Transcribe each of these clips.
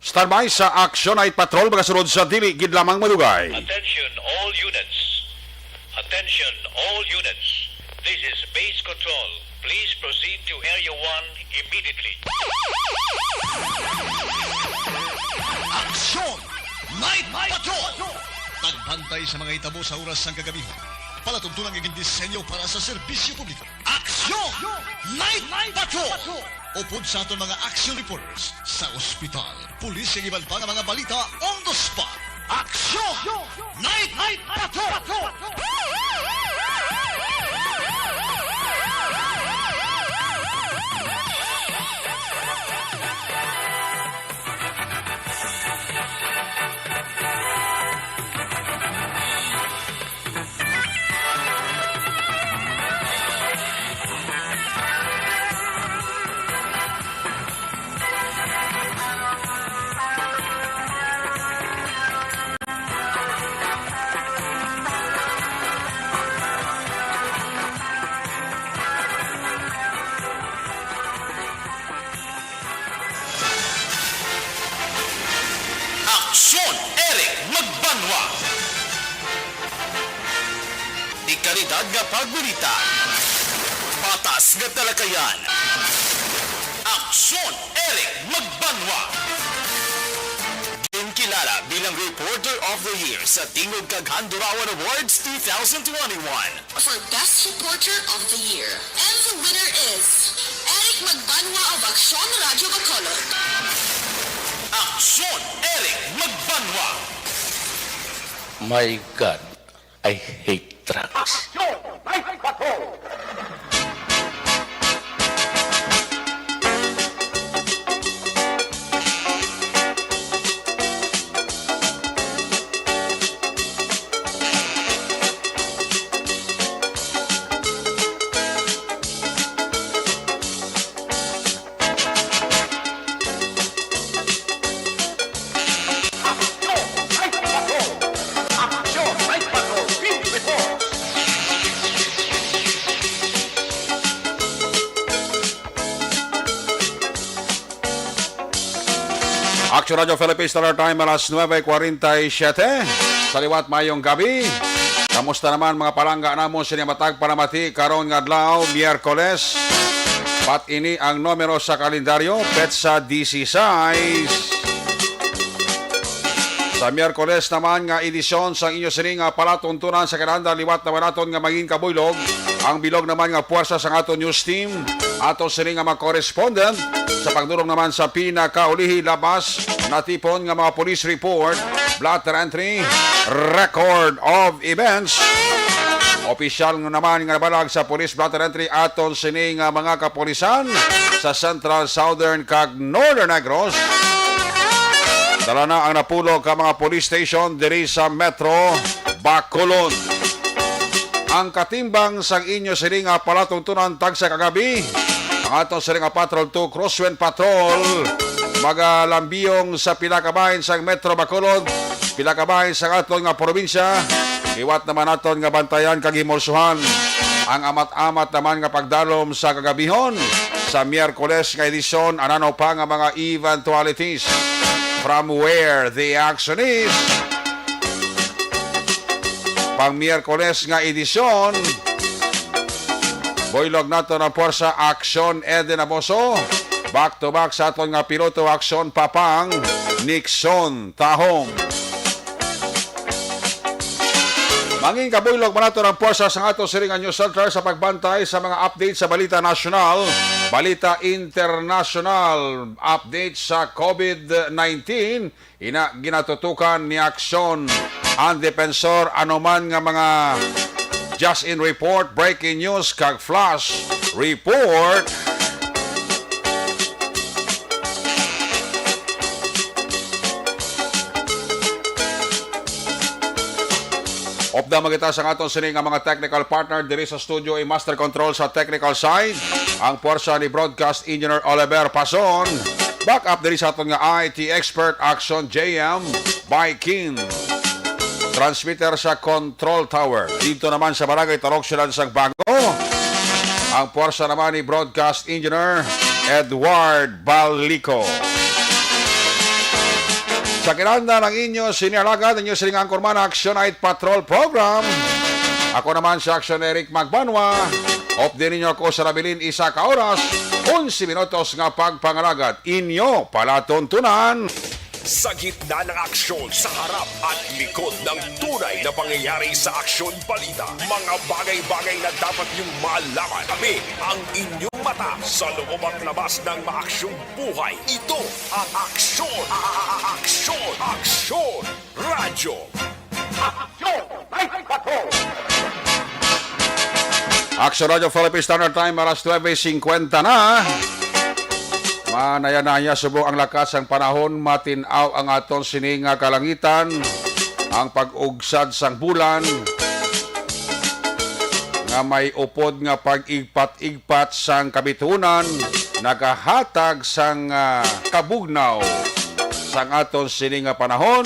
Standby sa Action Night Patrol magasunod sa dili gid lamang madugay. Attention all units. Attention all units. This is base control. Please proceed to Area 1 immediately. Action! Night Patrol! Tagbantay sa mga itabo sa oras ng kagabihan. Palatuntunang iging disenyo para sa serbisyo publiko. Action! Night Patrol! Upod sa aton mga action reporters sa ospital, pulis ang iban pa ng mga balita on the spot. Action! Night Patrol! Aksyon Eric Magbanwa. Di kalidad nga pagbalita. Patas nga talakayan. Aksyon Eric Magbanwa. Ginkilala bilang Reporter of the Year sa Tingog Kaghandurawan Awards 2021. For Best Reporter of the Year. And the winner is Eric Magbanwa of Aksyon Radio Bacolod. Aksyon Eric Magbanwa. My God, I hate trucks. Action Radio Philippines Standard Time alas 9:47 sa liwat mayong gabi. Kamusta naman mga palangga namon sa matag panamati karon nga adlaw Miyerkules. Pat ini ang numero sa kalendaryo petsa 16. Sa Miyerkules naman nga edisyon sa inyo sining nga palatuntunan sa kalendar liwat naman naton nga maging kabuylog. Ang bilog naman nga puwersa sa aton news team ato sining nga mga correspondent sa pagdurong naman sa pinakaulihi labas na tipon nga mga police report, blotter entry, record of events. Opisyal nga naman nga nabalag sa police blotter entry aton sining nga mga kapolisan sa Central, Southern kag Northern Negros. Dala na ang napulo ka mga police station diri sa Metro Bacolod. Ang katimbang sang inyo sining nga palatuntunan tag sa kagabi. Ang ato sining nga Patrol 2 Crosswind Patrol magalambiyong sa pilakabahin sa Metro Bacolod, pilakabahin sa aton nga probinsya. Iwat naman aton nga bantayan kag himolsuhan ang amat-amat naman nga pagdalom sa kagabihon sa Miyerkules nga edisyon. Anano pa nga mga eventualities from where the action is. Pang Miyerkules nga edisyon, boylog nato ng Porsa Action Eden Aboso. Back to back sa aton nga piloto action Papang Nixon Tahong. Manging kabuylog manato ng Porsa sa ato siring News Center sa pagbantay sa mga update sa balita nasyonal, balita international, update sa COVID-19. Ina ginatutukan ni Aksyon ang Depensor anuman nga mga just in report, breaking news kag flash report. Opda magita sa aton sining nga mga technical partner diri sa studio ay master control sa technical side ang porsa ni broadcast engineer Oliver Pason. Back up diri sa aton nga IT expert Action JM by King. Transmitter sa control tower dito naman sa Barangay Tarok Silan sa Bago. Ang porsa naman ni broadcast engineer Edward Balico. Sa kinanda ng inyo sinalaga ninyo siling angkorman Action Night Patrol Program. Ako naman si Action Eric Magbanwa. Off din ninyo ako sa Rabilin isa ka oras. 11 minutos nga pagpangalagad. Inyo palatuntunan. Sa gitna ng aksyon, sa harap at likod ng tunay na pangyayari sa aksyon balita. Mga bagay-bagay na dapat niyong malaman. Kami ang inyong mata sa loob at labas ng maaksyong buhay. Ito ang Aksyon! Aksyon! Aksyon! Radyo! Action Radio Philippine Standard Time alas 9:50 na. Manaya-naya subong ang lakas ang panahon, matinaw ang aton sininga kalangitan, ang pag-ugsad sang bulan, nga may upod nga pag-igpat-igpat sang kabitunan, nagahatag sang kabugnaw sang aton sininga panahon,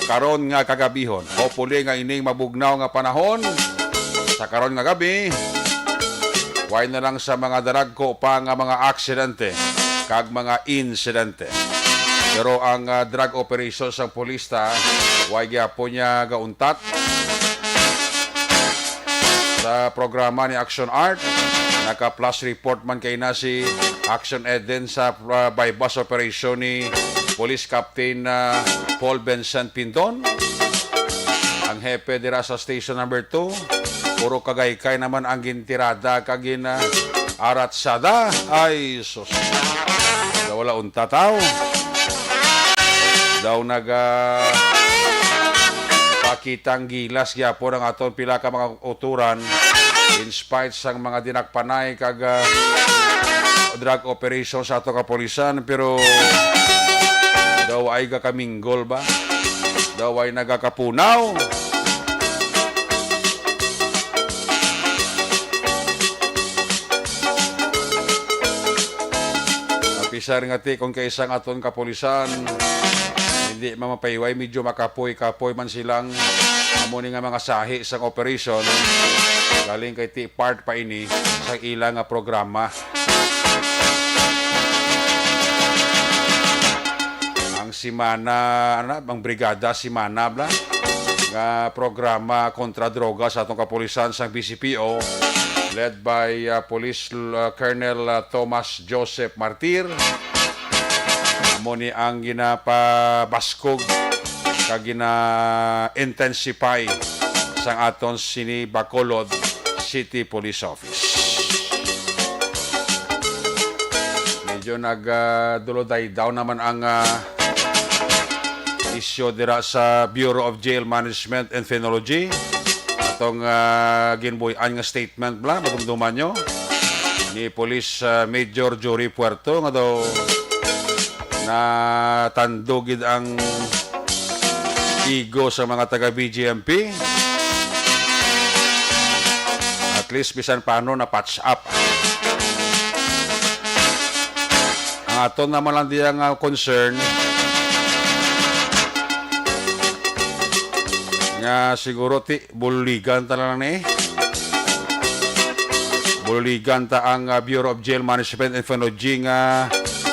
karon nga kagabihon. Hopefully nga ining mabugnaw nga panahon, sa karon nga gabi, why na lang sa mga daragko pa nga mga aksidente kag mga insidente. Pero ang drug operation sa polista, why gyapon niya gauntat. Sa programa ni Action Art, naka-plus report man kay na si Action Ed din sa by bus operation ni Police Captain Paul Vincent Pinton. Ang hepe dira sa station number 2, puro kagaykay naman ang gintirada kagin aratsada. Ay sus, daw wala unta tao, daw pakitang gilas gyapon ang aton pila ka mga uturan in spite sang mga dinakpanay kag drug operation sa ato kapolisan. Pero daw ay gakaminggol ba, daw ay nagakapunaw. Pisar nga ti kung kaisang aton kapolisan, hindi mamapayway, medyo makapoy-kapoy man silang amuni nga mga sahi sa operation. Galing kay ti part pa ini sa ilang nga programa. Ang simana, ang brigada simana bla nga programa kontra droga sa atong kapolisan sa BCPO, led by Police Colonel Thomas Joseph Martir. Amo ni ang ginapabaskog kag gina-intensify sang aton sini Bacolod City Police Office. Medyo nagduloday daw naman ang isyo dira sa Bureau of Jail Management and Phenology. Itong ginbuyan nga statement bla, madumduman nyo, ni Police Major Jory Puerto nga daw na tandugid ang ego sa mga taga-BGMP. At least bisan paano na patch up. Ang aton naman lang diyang concern nga siguro ti buligan ta lang ni. Buligan ta ang Bureau of Jail Management and Phenology nga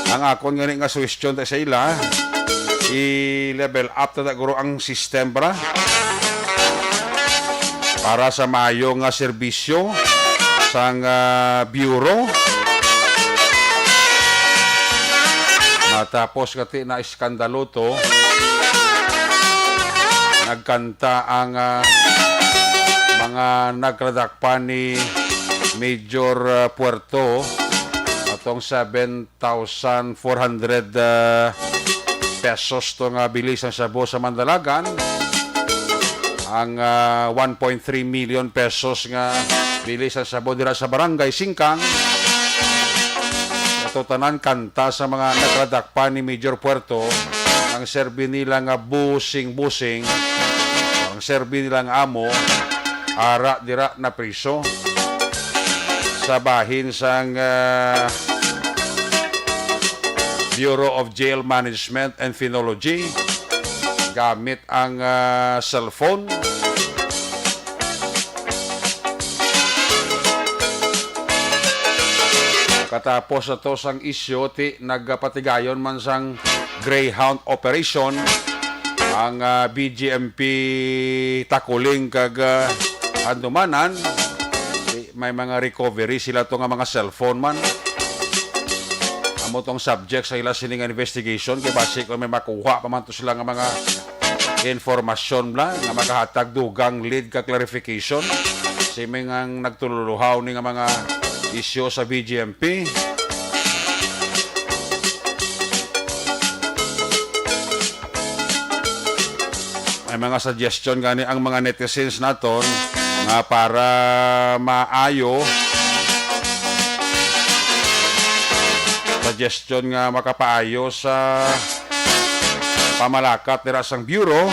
ang akon nga suggestion ta sa ila i-level up ta guro ang system para sa mayo nga serbisyo sang bureau. Matapos kati na iskandalo to, nagkanta ang mga nagradakpan ni Major Puerto atong 7,400 pesos to nga bilis ang sabo sa Mandalagan, ang 1.3 million pesos nga bilis ang sabo dira sa Barangay Singkang. Ito tanan kanta sa mga nagradakpan ni Major Puerto. Ang serbi nila nga busing-busing, ang serbi nilang amo, ara dira na priso sa bahin sang Bureau of Jail Management and Phenology gamit ang cellphone. Katapos na to sang isyo, ti nagpatigayon man sang Greyhound operation ang BGMP Takuling kag Handumanan, may mga recovery sila to nga mga cellphone man. Amo tong subject sa ila sining investigation kay base kung may makuha pa man to sila nga mga informasyon bla nga makahatag dugang lead ka clarification si mga nagtululuhaw ni nga mga isyu sa BGMP. May mga suggestion gani ang mga netizens naton nga para maayo. Suggestion nga makapaayo sa pamalakat nila sang bureau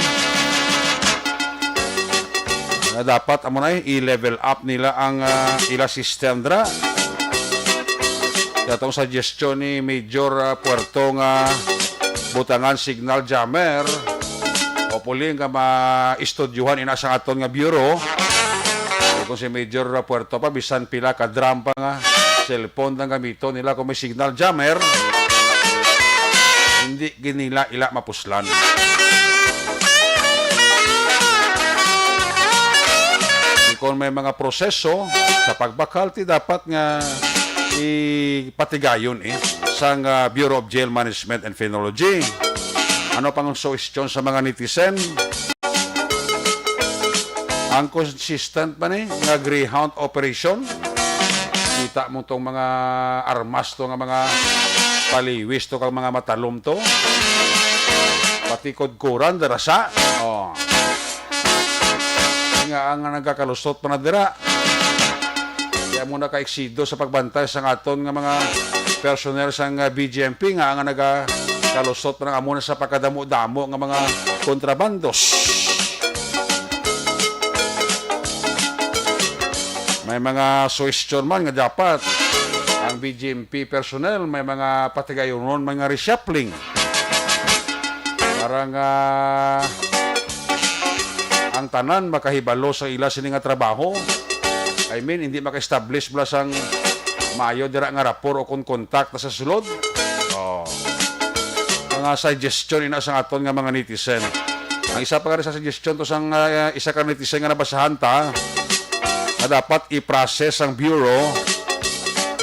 na dapat amo na i-level up nila ang ila system dra. Datong suggestion ni Major Puerto nga butangan signal jammer o puli nga ma-estudyuhan ina sa aton nga bureau. Kung si Major Puerto pa bisan pila ka drum pa nga cellphone ang gamito nila kung may signal jammer, hindi ginila ila mapuslan. Kung may mga proseso sa pagbakal, ti dapat nga ipatigayon sang Bureau of Jail Management and Phenology. Ano pang suggestion sa mga netizen? Ang consistent pa ni nga Greyhound operation. Kita mo tong mga armas to nga mga paliwis to kang mga matalom to. Pati kodkuran darasa. Oh. Nga ang nagkakalusot pa na dira. Kaya muna ka-eksido sa pagbantay sa aton nga mga personnel sa BGMP nga ang nagkakalusot pa na muna sa pagkadamo-damo nga mga kontrabandos. May mga suggestion man nga dapat ang BGMP personnel may mga patigayonon, mga reshuffling para nga ang tanan makahibalo sa ila sini nga trabaho. I mean, hindi maka-establish bala sang maayo dira nga rapor o kon kontak sa sulod. Oh. Mga suggestion ina sa aton nga mga netizen. Ang isa pa nga sa suggestion to sang isa ka netizen nga nabasahan ta na dapat i-process ang bureau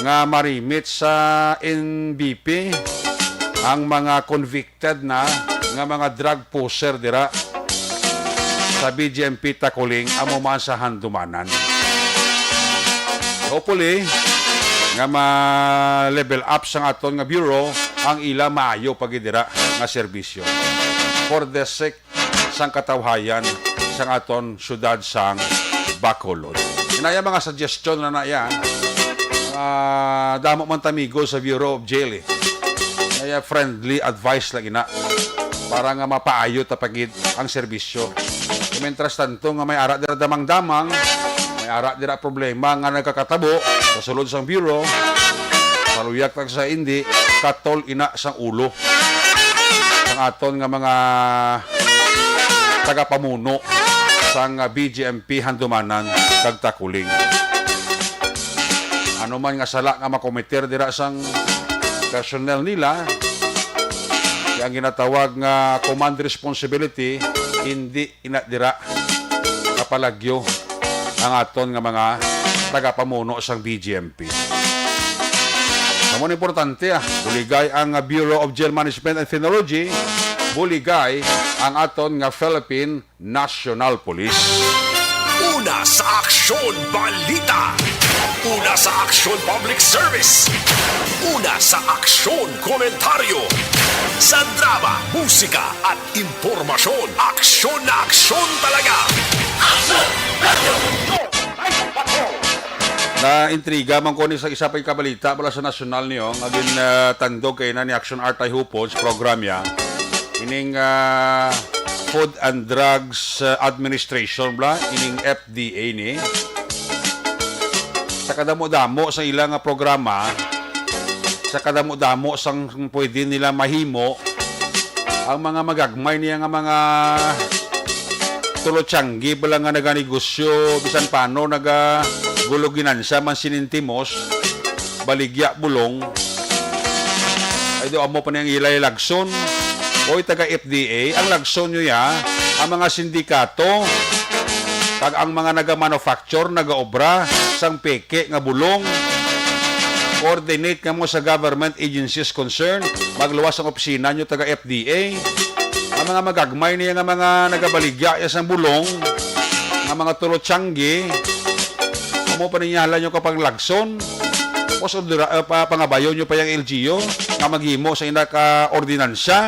nga marimit sa NBP ang mga convicted na nga mga drug pusher dira sa BGMP Takuling amo man sa Handumanan. Hopefully nga ma-level up sa aton nga bureau ang ila maayo pagidira nga serbisyo for the sake sang katawhayan sa aton syudad sang Bacolod. Inaya mga suggestion na yan. Damo man tamigo sa Bureau of Jail. Kaya friendly advice lang ina. Para nga mapaayo tapagid ang serbisyo. Mientras tanto nga may ara dira damang-damang, may ara dira problema nga nagkakatabo sa sulod sang Bureau. Paluyak tag sa hindi, katol ina sang ulo. Ang aton nga mga tagapamuno sang BGMP Handumanan kag Takuling. Ano man nga sala nga makomiter dira sang personnel nila, ang ginatawag nga command responsibility, hindi ina dira kapalagyo ang aton nga mga tagapamuno sang BGMP. Naman importante buligay ang Bureau of Jail Management and Phenology, buligay ang aton nga Philippine National Police. Una sa aksyon balita. Una sa aksyon public service. Una sa aksyon komentaryo. Sa drama, musika at impormasyon. Aksyon na aksyon talaga. Na intriga man ko ni sa isa pa kabalita pala sa nasyonal niyo agin tandog kay na ni Action Art ay Hupod program ya. Ining Food and Drugs Administration bla ining FDA ni sa kadamo-damo sa ilang programa, sa kadamo-damo sang pwede nila mahimo ang mga magagmay niya nga mga tulotsanggi bala nga naganegosyo bisan pano nagaguluginansa man sinintimos baligya bulong ay do amo pa niyang ilay lagson Boy taga FDA, ang lagson nyo ya, ang mga sindikato, kag ang mga naga-manufacture, naga-obra, sang peke nga bulong, coordinate nga mo sa government agencies concerned, magluwas ang opisina nyo taga FDA, ang mga magagmay niya nga mga nagabaligya sang bulong, ang mga tulotsanggi, mo pa ninyahalan nyo kapag lagson, o pangabayo nyo pa yung LGU, nga maghimo sa inaka-ordinansya,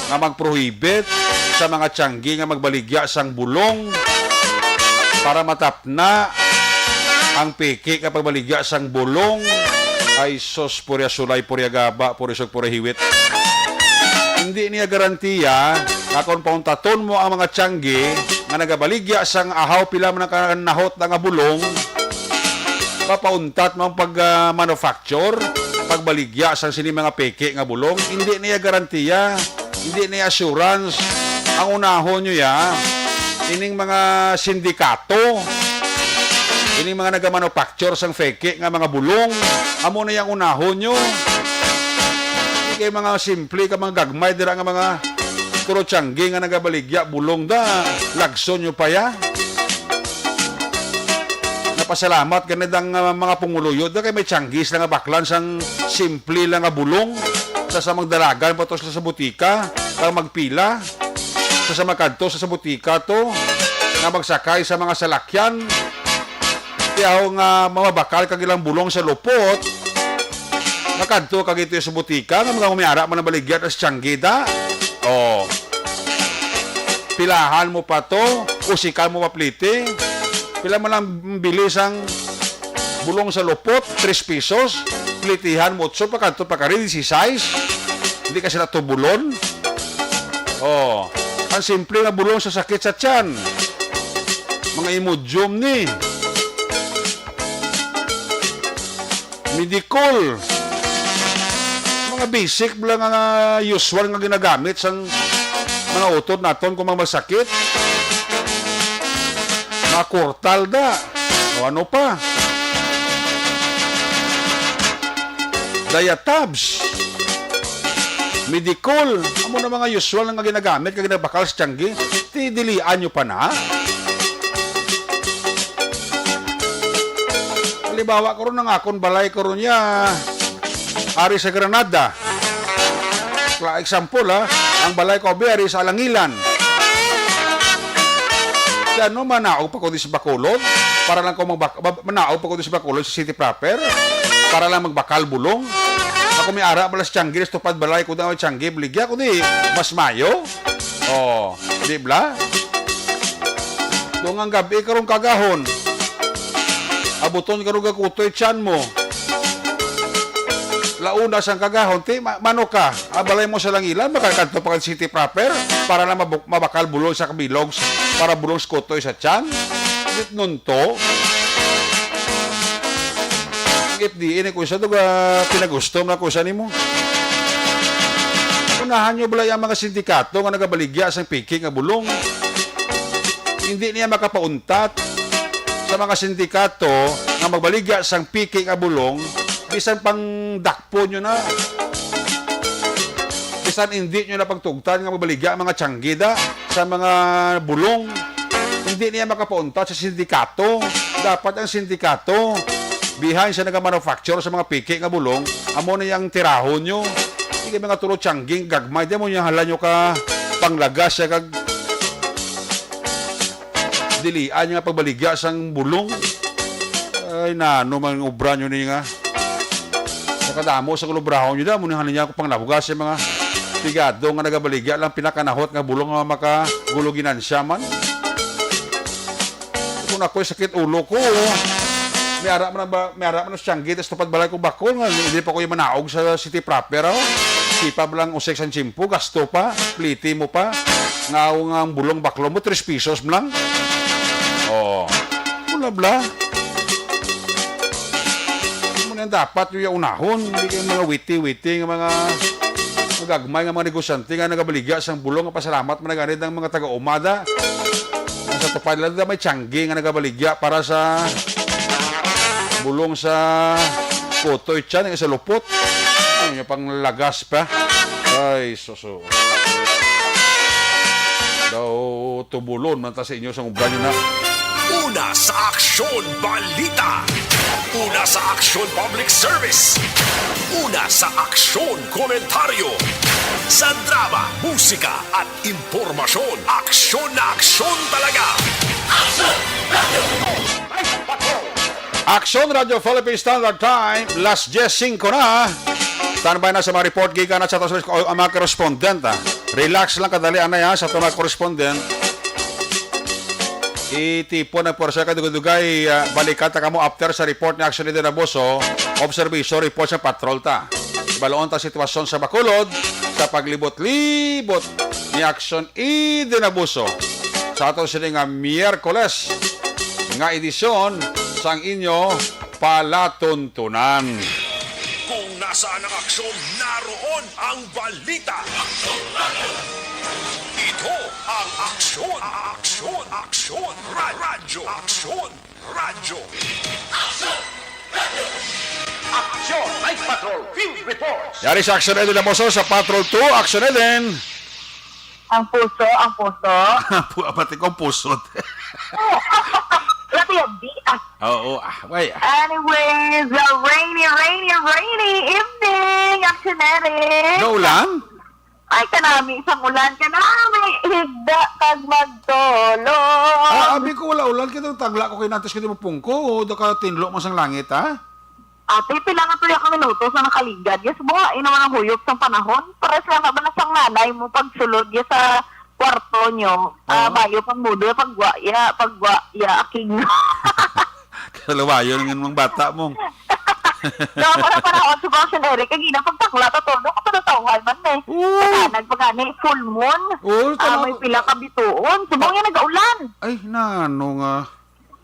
nga mag-prohibit sa mga tiyanggi nga magbaligya sang bulong, para matapna ang peke kapag baligya sang bulong, ay sos purya sulay, purya gaba, purya sug, purya hiwit. Hindi niya garantiya na kung pauntaton mo ang mga tiyanggi nga nagabaligya sang ahaw pila man nahot na nga bulong, papauntat mo ang pag-manufacture, pagbaligya sang sini mga peke nga bulong, hindi niya garantiya, hindi niya assurance. Ang unahon nyo ya, ining mga sindikato, ining mga nag-manufacture sang fake nga mga bulong, amo na yung unahon nyo. Hindi kayo mga simple, ka mga gagmay, dira nga mga turotsanggi nga nagabaligya, bulong da, lagson nyo pa ya. Napasalamat ganit ang mga punguluyod, da kayo may tsanggis lang nga baklan sang simple lang nga bulong, sa samang dalagan, patos sa butika, para magpila, sa makadto sa butika to, nga magsakay sa mga salakyan, kaya nga mamabakal kag ilang bulong sa lupot, nakadto kag ito sa butika, nga mga umiara man ang baligyan as tsanggida, o, pilahan mo pa to, usikan mo paplite, pila mo lang bilis ang bulong sa lupot, 3 pesos, plitihan mo 8, pakadto pa ka rin, 16, hindi ka sila tubulon, o, ang simple nga bulong sa sakit sa tiyan. Mga Imodium ni. Medicol. Mga basic lang nga usual nga ginagamit sa mga utod naton kung magsakit. Mga Cortal da. O ano pa? Diatabs. Medicol, amo na mga usual nga ginagamit kag ginabakal sa tiyanggi, tidilian nyo pa na. Halimbawa, karon nga akong balay karon niya, ari sa Granada. Example ang balay ko ari sa Alangilan. Yan no, manaog pa ko di sa Bacolod, para lang ko manaog pa ko di sa Bacolod sa city proper, para lang magbakal bulong. Ako may ara pala sa tiyanggi, tupad balay ko daw tiyanggi, bligya ko di, mas mayo. Oh, di bla? Doon ang gabi karong kagahon. Abuton karong gakutoy tiyan mo. Launa sang kagahon, ti, mano ka, abalay mo sa Langilan, makakanto pa ka city proper, para lang mabakal bulong sa kabilog, para bulong sa kutoy sa tiyan. Dit nun to, FDA ni kusa to pinagusto na kusa nimo. Unahan nyo balay ang mga sindikato nga nagabaligya sang piki nga bulong. Hindi niya makapauntat sa mga sindikato nga magbaligya sang piki nga bulong, bisan pang dakpo nyo na. Bisan hindi nyo na pagtugtan nga magbaligya mga tsanggida sa mga bulong. Hindi niya makapauntat sa sindikato. Dapat ang sindikato behind sa nag-manufacture sa mga piki nga bulong, amo na yung tirahon nyo. Hindi mga tulot tsangging gagmay, di mo nyo halan nyo ka panglagas sa kag dilian nga pagbaligya sang bulong. Ay nano man ubra nyo niya nga. Sa kadamo sa kulubrahon nyo da, muna halan niya ako panglagas sa mga tigado nga nagabaligya lang pinakanahot nga bulong nga makaguluginan siya man. Kung ako'y sakit ulo ko, may ara man sa tiyanggi, tapos tupad balay ko bakol, hindi pa ko yung manaog sa city proper, sipa lang usek sa chimpo, gasto pa, pliti mo pa, nga ang bulong baklo mo, 3 pesos lang. Oh, mula bla. Muna dapat yung unahon, hindi kayo mga witi-witi, mga magagmay, mga negosyante, nga nagabaligya sang bulong, nga pasalamat, managanid ng mga taga-umada. Sa tupad lang, may tiyanggi nga nagabaligya para sa bulong sa kutoy tiyan, sa lupot. Ano yung pang lagas pa. Ay, suso. Daw tubulon man ta sa inyo sa ubran nyo na. Una sa Aksyon Balita. Una sa Aksyon Public Service. Una sa Aksyon Komentaryo. Sa drama, musika at impormasyon. Aksyon na aksyon talaga. Aksyon Radio Philippine Standard Time, last 10:05 na. Standby na sa mga report gikan at sa ang mga korespondent. Relax lang kadali anay sa mga korespondent. Itipon ang porsa ka dugay balikan ta kamo after sa report ni Aksyon ni Dinabuso. Observation report sa patrol ta. Baloon ta sitwasyon sa Bacolod sa paglibot-libot ni Aksyon i Dinabuso. Sa aton sila nga Miyerkules nga edisyon sang inyo palatuntunan. Kung nasaan ang aksyon, naroon ang balita. Ito ang aksyon. Aksyon. Aksyon. Radyo. Aksyon. Radyo. Aksyon! Night Patrol Field Reports! Yari sa Aksyon Eden Dinabuso sa Patrol 2, Aksyon Eden. Ang puso. Pati kong pusot. Labi yung di. Oo, way. Anyways, a rainy evening. Action Eric. No ulan? Ay, kanami, isang ulan. Kanami, higda kag magtolo. Abi ko wala ulan, kita tagla ko kinantes ko di mapungko, o da ka tinlo mo sang langit, ha? Ate, pilangan tuloy ako minuto sa nakaligad. Yes, buhain naman ang huyop sa panahon. Para sa ba na sang nanay mo pagsulod yes, sa kwarto nyo. Bayo pang mudo, pagwa, aking. Kalawayo ng mga bata mong. Daw ko na panahon sa Action Eric, kagina pagtakla to todo ko pa tawhal man eh. Nagpagani full moon. May pila ka bituon. Subong yan nag-aulan. Ay, nano nga.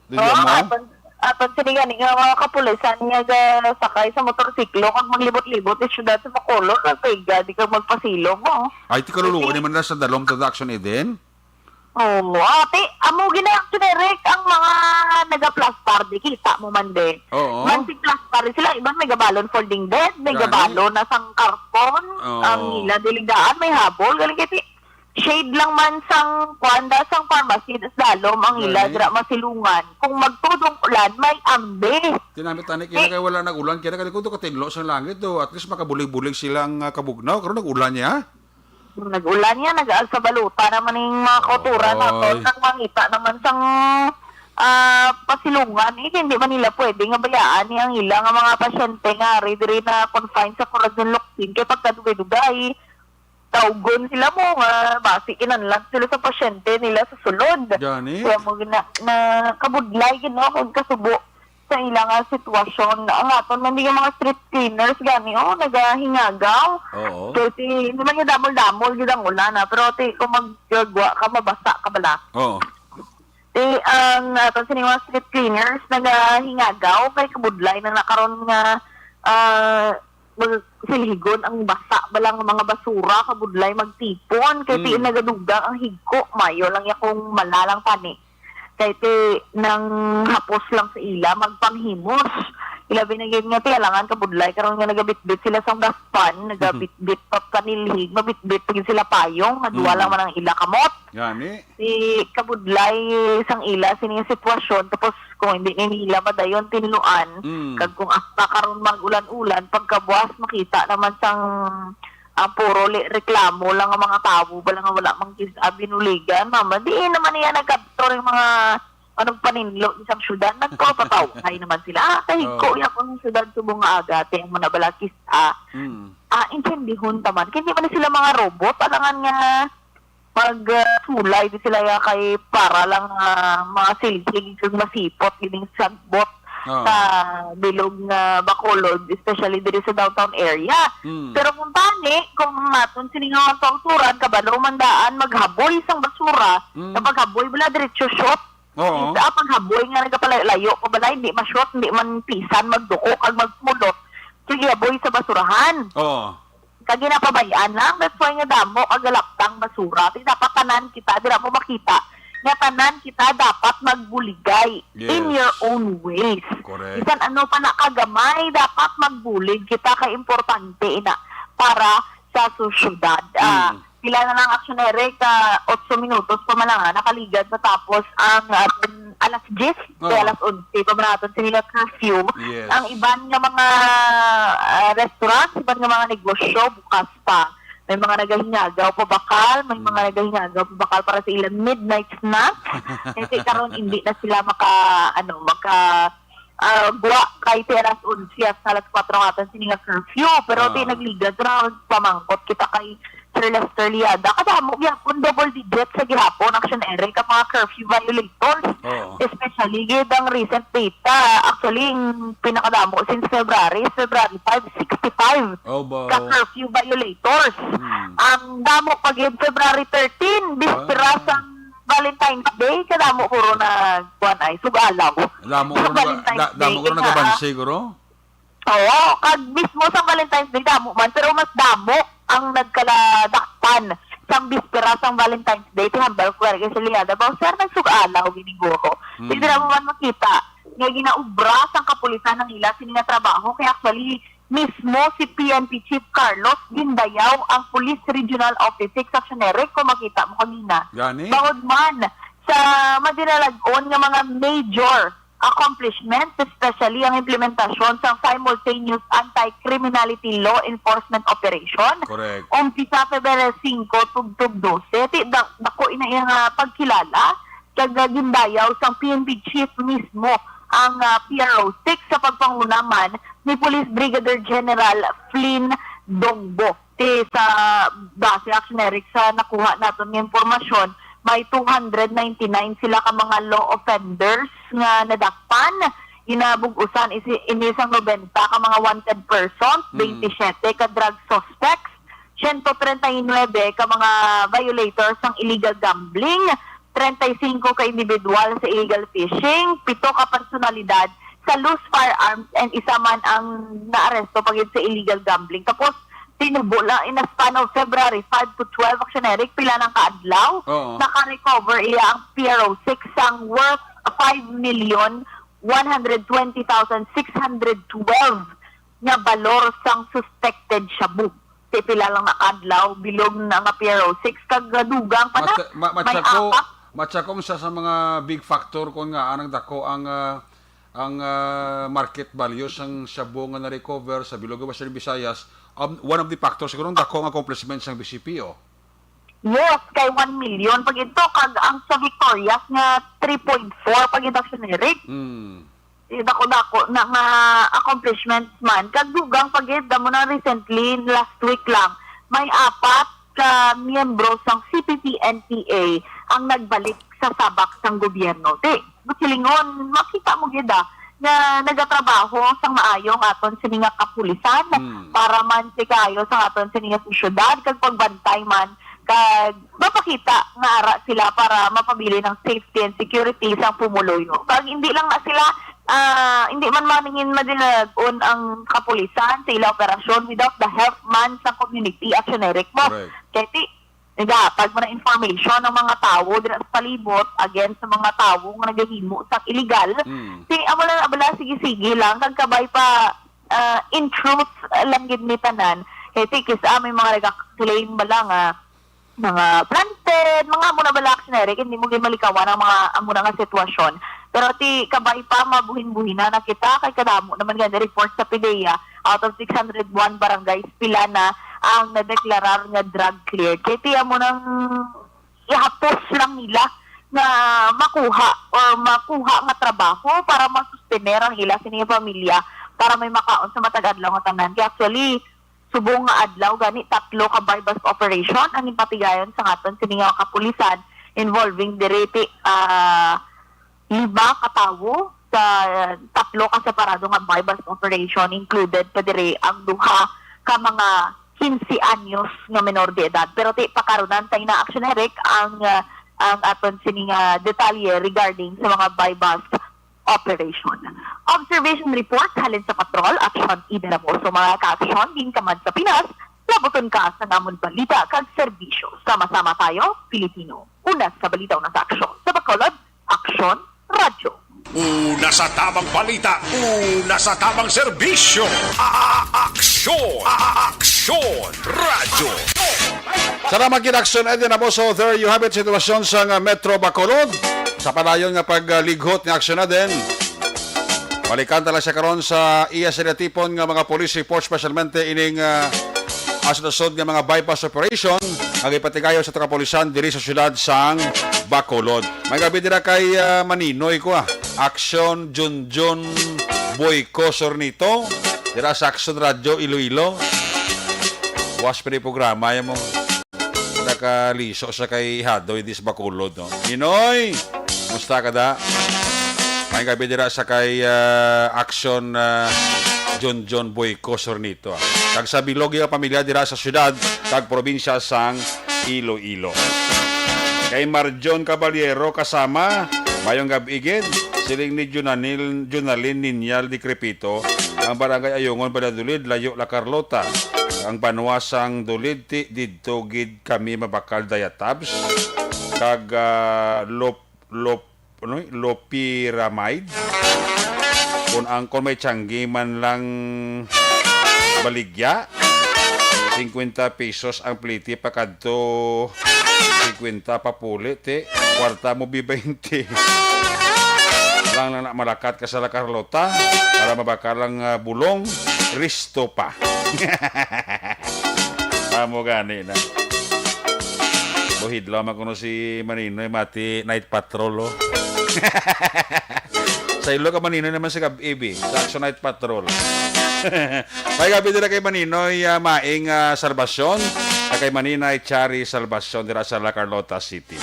Dila mo? Apan sinigani nga mga kapulisan nga sakay sa motorsiklo kag maglibot-libot sa syudad sa Bacolod, nagpaiga, di ka magpasilong mo. Ay, ti kaluluwa naman na sa dalom to the Action Eden? Oo, ate, amo gina-Action Eric ang mga naga-plastar, di kita mo man din. Oo. Mansi-plastar sila, iban may gabalon folding bed, may Gani. gabalon na sang karton, Oo. ang nila diligaan, may habol, galing kiti. Shade lang man sang kwanda sang pharmacy das dalom ang ila Gani. dira masilungan. Kung magtudong ulan, may ambe. Tinamit-tani, kaya kayo wala nag-ulan, kaya kaya kung katinlo sa langit do, at least makabulig-bulig silang kabugnaw, karon nag-ulan niya. Nag-ulan yan, nag-aal sa baluta naman yung mga kauturan Oy. nato. Nang mangita naman sang pasilungan. Hindi man nila pwede nga bayaan ang ila nga mga pasyente nga rin na confined sa Corazon Locsin. Kaya pagkadugay-dugay, taugon sila mo nga basi kinanlag sila sa pasyente nila sa sulod. Gani. Kaya mo na kabudlay kung kasubo sa ilang sitwasyon. Ang aton man yung mga street cleaners gani nagahingagaw. Oo. Kasi hindi man yung damol-damol yun ang ulan pero kung maggagawa ka mabasa ka bala. Oo. Ang aton sa mga street cleaners nagahingagaw kay kabudlay na nakaroon nga silhigon ang basa balang mga basura kabudlay magtipon kay ti nagaduga ang higko mayo lang yakong malalang pani kay ti nang hapos lang sa ila magpanghimos ila binigyan nga ti alangan kabudlay karon nga nagabitbit sila sa daspan nagabitbit pa kanilhig mabitbit pagin sila payong madua lang man ang ila kamot Gani. si kabudlay sang ila sining sitwasyon tapos kung hindi nila madayon tinluan kag kung asta karon mag-ulan-ulan pagkabuas makita naman sang ang puro reklamo lang ang mga tao bala nga wala mang binuligan mama di naman niya nagkaptor yung mga anong paninlo isang syudad nagpapatawhay naman sila kahiko ya kung syudad subong nga aga ting manabalakis intindihon taman hindi man sila mga robot alangan nga sulay di sila ya kay para lang mga silhig kag masipot gining sagbot sa bilog nga Bacolod especially diri sa downtown area pero kung tani kung naton sini nga kauturan kabalo mandaan maghaboy sang basura kapag haboy bala diretso shot paghaboy nga nagapalayo ko bala hindi ma-shot hindi man pisan magduko kag magmulot sige haboy sa basurahan kag ginapabayaan lang that's why nga damo kag galaptang basura dapat tanan kita dira mo makita nga tanan kita dapat magbuligay in your own ways. Correct. Isan ano pa nakagamay dapat magbulig kita kay importante ina para sa susyudad. Pila na lang aksyonere ka 8 minutos pa man lang nakaligad matapos ang alas 10 kaya alas 11 pa man natin sila curfew. Yes. Ang iban nga mga restaurant, iban nga mga negosyo bukas pa. May mga nagahinyagaw pa bakal, may mga nagahinyagaw pa bakal para sa ilang midnight snack. Kasi karon hindi na sila guwa kay teras 11 at alas 4 natin sininga curfew. Pero di nagligad na pamangkot kita kay Sir Lester Liada. Kadamo gyapon double digit sa gihapon aksyonere ka mga curfew violators. Especially gid ang recent data. Actually, yung pinakadamo since February 5, 65 ka curfew violators. Ang damo pag February 13, bispera sa Valentine's Day, kadamo puro na kuan ay sugalaw. Damo ko na nagaban siguro. Oo, kag mismo sa Valentine's Day damo man, pero mas damo ang nagkaladakpan sang bispera sang Valentine's Day tihambal ko kay sa Liada ba sir nagsugalaw giniguro. Hindi na mo man makita nga ginaubra sang kapulisan ng ila sini nga trabaho kay actually mismo si PNP Chief Carlos Gindayaw ang Police Regional Office 6 Actionary kung makita mo kanina. Bangod man sa madinalagon nga mga major accomplishments, especially ang implementasyon sa simultaneous anti-criminality law enforcement operation. Correct. Umpisa February 5, tugtog 12. Dako ina yung pagkilala kag Gindayaw sa PNP Chief mismo ang PRO 6 sa pagpangunaman ni Police Brigadier General Flynn Dongbo. Sa base actionary sa nakuha natin ng impormasyon, may 299 sila ka mga law offenders nga nadakpan. Inabugusan inisang 90 ka mga wanted persons, 27 ka drug suspects, 139 ka mga violators ng illegal gambling, 35 ka individual sa illegal fishing, 7 ka personalidad sa loose firearms and isa man ang naaresto pagid sa illegal gambling. Tapos tinubo lang in a span of February 5 to 12 actionary pila ng kaadlaw. Naka-recover iya ang PRO 6 ang worth 5,120,612 nga balor sang suspected shabu. Pila lang nakaadlaw bilog na nga PRO 6 kag dugang pa na. Matsakong sa mga big factor kung nga anang dako ang market value sang shabu nga na-recover sa bilog Western Visayas. One of the factors siguro dako nga accomplishments ng BCPO. Yes, kay 1 million pag ito kag ang sa Victorias nga 3.4 pag ito actionary. Dako na nga accomplishments man kag dugang pag ito mo na recently last week lang may 4 ka miyembro sang CPP-NPA ang nagbalik sa sabak sang gobyerno. Busilingon makita mo gid na nagatrabaho sang maayong aton sa mga kapulisan para man si kayo sa aton sa mga syudad kag pagbantay man kag mapakita nga ara sila para mapabili ng safety and security sa pumuluyo. Kag hindi lang na sila hindi man maningin madinagon ang kapulisan sa ila operasyon without the help man sa community actionary mo. Kaya nagapag mo na information ng mga tao din sa palibot against sa mga tao nga naghihimo sa illegal. Amo lang abala sige lang kag kabay pa in truth lang gid ni tanan. Kay tikis may mga nagka-claim bala nga mga planted, mga amo na bala actionary hindi mo gid malikawan ang mga amo na nga sitwasyon. Pero kabay pa mabuhin-buhin na kita kay kadamo naman nga report sa PDEA out of 601 barangays pila na ang nadeklarar nga drug clear. Kaya tiya mo nang ihapos lang nila na makuha nga trabaho para masustener ang ila sining pamilya para may makaon sa matag adlaw nga tanan. Kaya actually, subong nga adlaw gani 3 ka bypass operation ang ipatigayon sa aton sining nga kapulisan involving direti 5 ka tawo sa 3 ka separado nga bypass operation included pa dire ang 2 ka mga 15 anyos nga menor de edad. Pero pakarunan tayo na actionary ang aton sining detalye regarding sa mga bypass operation. Observation report halin sa patrol, action ideramo. So mga ka-action, din ka man sa Pinas, labuton ka sa namon balita kag serbisyo. Sama-sama tayo, Pilipino. Una sa balita, una sa aksyon. Sa Bacolod, Aksyon Radyo. Una sa tamang balita, una sa tamang serbisyo. Aksyon! Aksyon Radyo. Salamat kinaksyon Edin Aboso. There you have it, sitwasyon sa Metro Bacolod. Sa padayon nga paglighot ni aksyon na din. Balikan tala siya karon sa iya sinatipon nga mga police report, specialmente ining asunod nga mga bypass operation ang ipatigayo sa kapolisan diri sa syudad sang Bacolod. May gabi dira kay Maninoy ko Aksyon Junjun Boyko Sornito dira sa Aksyon Radio Iloilo. Was pa rin programa yan mo. Nakaliso sa kay Hadoy dis Bacolod. No? Ninoy! Musta ka da? May gabi dira sa kay Aksyon Junjun Boyko Sornito. Kag sa bilog yung pamilya dira sa syudad kag probinsya sang Iloilo. Kay Marjon Caballero kasama mayong gabigid siling ni Junalin Ninyal di Crepito ang barangay Ayungon Badadulid layo la Carlota ang banwasang dulid ti didto gid kami mabakal dayatabs kag lopiramide kung may tiyanggi man lang baligya 50 pesos ang pliti pakadto 50 papuli ti kwarta mo B20 lang na malakat ka sa La Carlota para mabakalang bulong Risto pa. Amo gani na. Buhid lamang kuno si Maninoy mati night patrol oh. Sa ilo ka Maninoy naman sa Gabi sa Action Night Patrol. May gabi dira kay Maninoy maing salbasyon kay Maninoy Chari Salvasyon dira sa La Carlota City.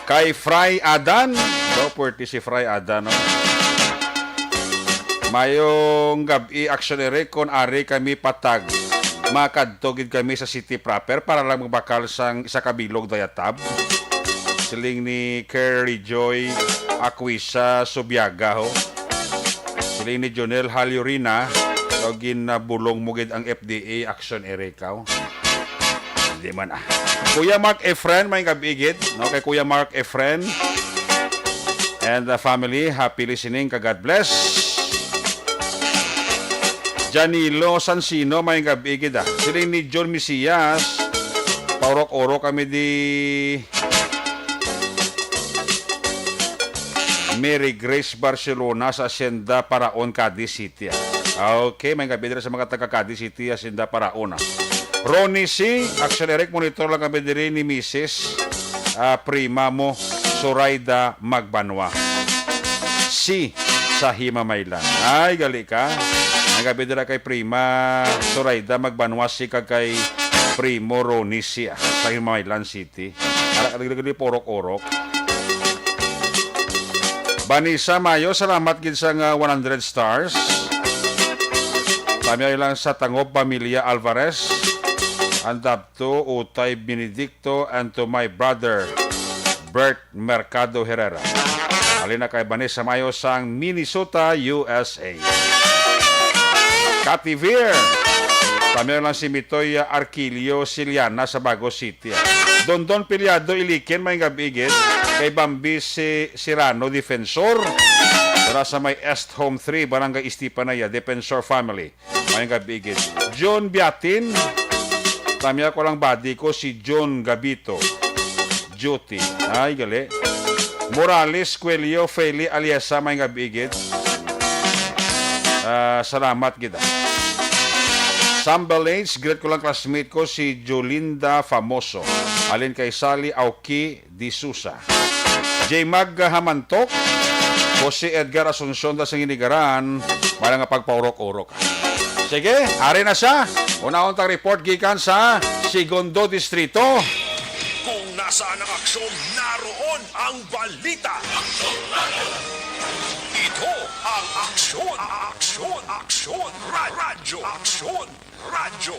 Kay Fry Adan, property si Fry Adan no. Mayong gabi aksyonere kon ari kami patag makadtogid kami sa city proper para lang magbakal sang isa kabilog dayatab siling ni Kerry Joy Aquisa Subiaga ho siling ni Jonel Haliorina login na bulong mugid ang FDA action erekaw hindi man Kuya Mark Efren may gabigid no kay Kuya Mark Efren and the family happy listening ka God bless. Janilo Sansino may gabigid sila ni John Misias paurok-orok kami di Mary Grace Barcelona sa Hacienda Paraon Cadiz City. Okay, may gabigid sa mga taga Cadiz City Hacienda Paraon. Ronnie C. Accelerate monitor lang kami diri ni Mrs. Prima mo Soraida Magbanwa si sa Himamaylan. Ay gali ka. Nagabi dira kay Prima Soraida Magbanwa si kay Primo Ronisi sa Himamaylan City. Ara kadagdag porok-orok. Banisa Mayo, salamat gid sa 100 stars. Pamilya lang sa Tangob Pamilya Alvarez. Andap to Utay Benedicto and to my brother Bert Mercado Herrera. Alina kay Banisa Mayo sang Minnesota, USA. Kativir. Pamilya lang si Mitoy Arquilio Siliana sa Bago City. Dondon Pilyado Ilikin may gabigid kay Bambi Sirano Defensor. Para sa may Est Home 3 Barangay Istipanaya Defensor Family. May gabigid. John Biatin. Pamilya ko lang body ko si John Gabito. Juti. Ay gali. Morales Quelio Feli Aliasa may gabigid. Salamat kita. Sambal Age, great ko lang classmate ko si Jolinda Famoso. Alin kay Sally Auki Di Susa. J. Mag Hamantok, Jose Edgar Asuncion da sa Inigaran, malang nga pagpaurok-urok. Sige, ari na siya. Una-untang report gikan sa Segundo Distrito. Kung nasaan ang aksyon, naroon ang balita. Ito ang aksyon, aksyon, aksyon, radyo, aksyon, radyo.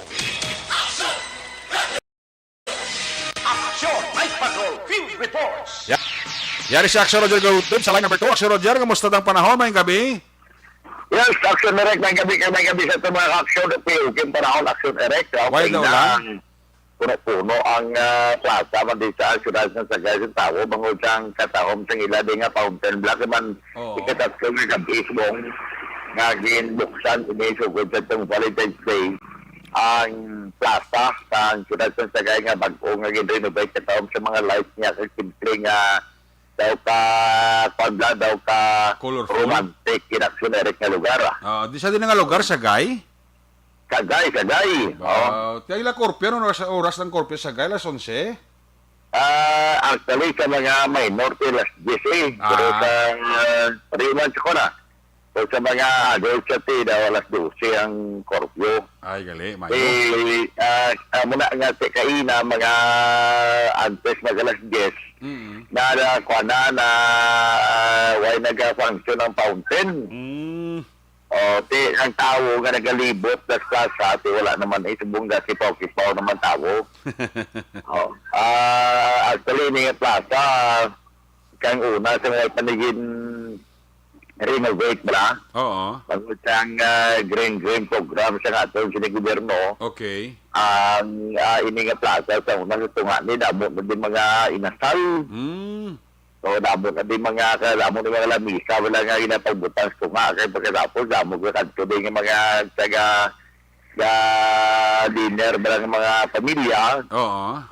Aksyon Night Patrol Field Reports. Yari si Aksyon Roger Garutub sa line number 2. Aksyon Roger, kamusta ang panahon? May gabi? Yes, Aksyon Erect, may gabi sa ito mga aksyon at yung panahon Aksyon Erect. Why daw lang? Puno-puno ang plaza man di sa syudad ng Sagay sa Tao, bangod siyang katahom sa ila di nga fountain block man ikatatlo nga kabisbong nga ginbuksan inisugod sa itong Valentine's Day ang plaza sa siyudad sa Sagay nga bag-o nga gin-renovate katawag sa mga lights niya kag simple nga daw ka pagla daw ka Colorful. romantic kinaksunerik nga lugar. Di sa din nga lugar sa Gay? Sagay. Tiyan ila korpyo, no? Oras ng korpyo sa Gay, alas 11? Actually, sa mga minor, las 10 Pero sa 3 months ko na. So, sa mga adults sa daw, alas 12 ang korpyo. Ay, gali, mayo. Muna nga kaina, mga antes mag alas 10, na kuha na way nag-function ng fountain. Ang tao nga nagalibot sa plaza, wala naman isubong kipaw-kipaw naman tao. Actually, ni plaza, kang una sa mga panigin renovate ba? Oo. Pagod siyang green program sa atong sinigobyerno. Okay. Ang ini nga plaza sa una sa tunga ni damo na din mga inasal. So damo na din mga lamisa wala nga ginapagbutan sa tunga kay pagkatapos damo ka kadto din nga mga taga dinner ba ng mga pamilya. Oo.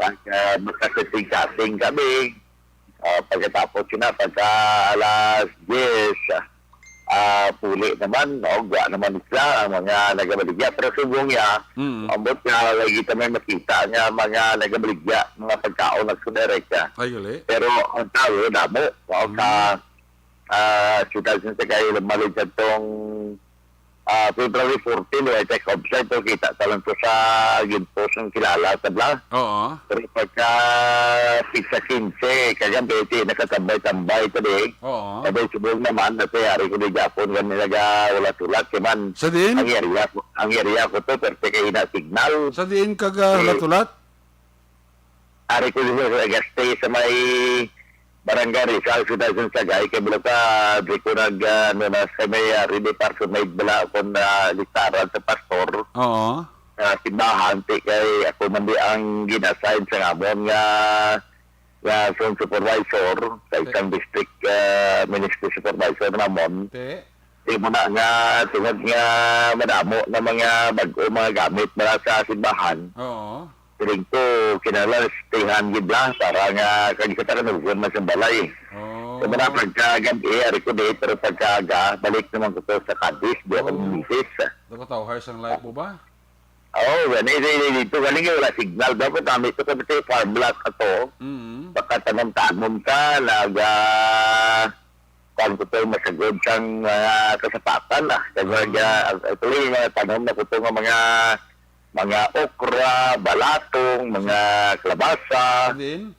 Magkasiting-sating kami. Pagkatapos yun na, pagka alas 10, puli naman, gwa naman sila, ang mga nagabaligya. Pero subong niya, ambot nga, lagi kami makita niya, mga nagabaligya, mga pagkaon nagsunerek niya. Ay, gali. Pero ang tao, damo, sa siyudad sa Sagay, lumalig sa itong February 14, ay check website to kita talang to sa ginpost ng kilala tabla. Oo. Pero pagka pizza 15 kaya beti nakatambay-tambay tadi. Oo. Sabay subog naman na ari ko di Japon kan nila ulat-ulat man. Sa din? Ang area ko to pero kay na signal. Sa din kaga ulat-ulat? Ari ko di stay sa may Barangay Rizal, Sudad sa Sagay, kay bila ka, di ko sa may ready-personate bala akong listaran sa pastor. Oo. Simbahan, kay ako man di ang ginassign sa ngamon nga zone supervisor sa isang district ministry supervisor namon. Di mo na nga, tungod nga madamo na mga bago mga gamit mula sa simbahan. Oo. Piling ko, kinalastihan gid lang para nga kagikita ka nagbuwan na sa balay. So, muna pagkagabi, ari ko dito, pero pagkaga, balik naman ko to sa Cadiz, di ako misis. Dapat tao, hayos ang life mo ba? Oo, dito, galing wala signal. Dapat kami ito kami sa farm lot ato. Baka tanong-tanong ka, kung ko to masagod kang kasapatan. Kaya, ituloy mga tanong na ko to mga okra, balatong, mga kalabasa. Din?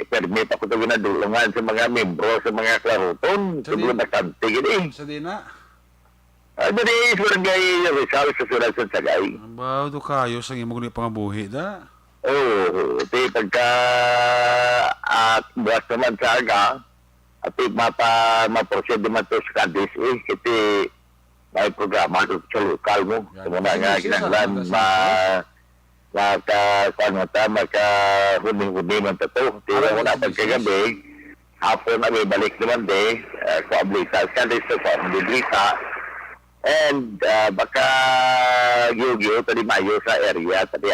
Permit ako ito ginadulungan sa mga membro, sa mga klaruton. Siguro nakantig ini. Sa din na? Dari Barangay Rizal sa Sudad sa Sagay. Ba, ito kayo sa imong ni pangabuhi da? Oo, ito pagka buwas naman sa aga, at maprosyed naman ito sa Cadiz, ito may programa sa lokal mo. Muna nga ginaglan maka-huning-huning man ito. Tira mo na pagkagabi, hapon na may balik naman de, kuablita, Cadiz sa kuablita, and baka giyo-giyo tadi mayo sa area tadi.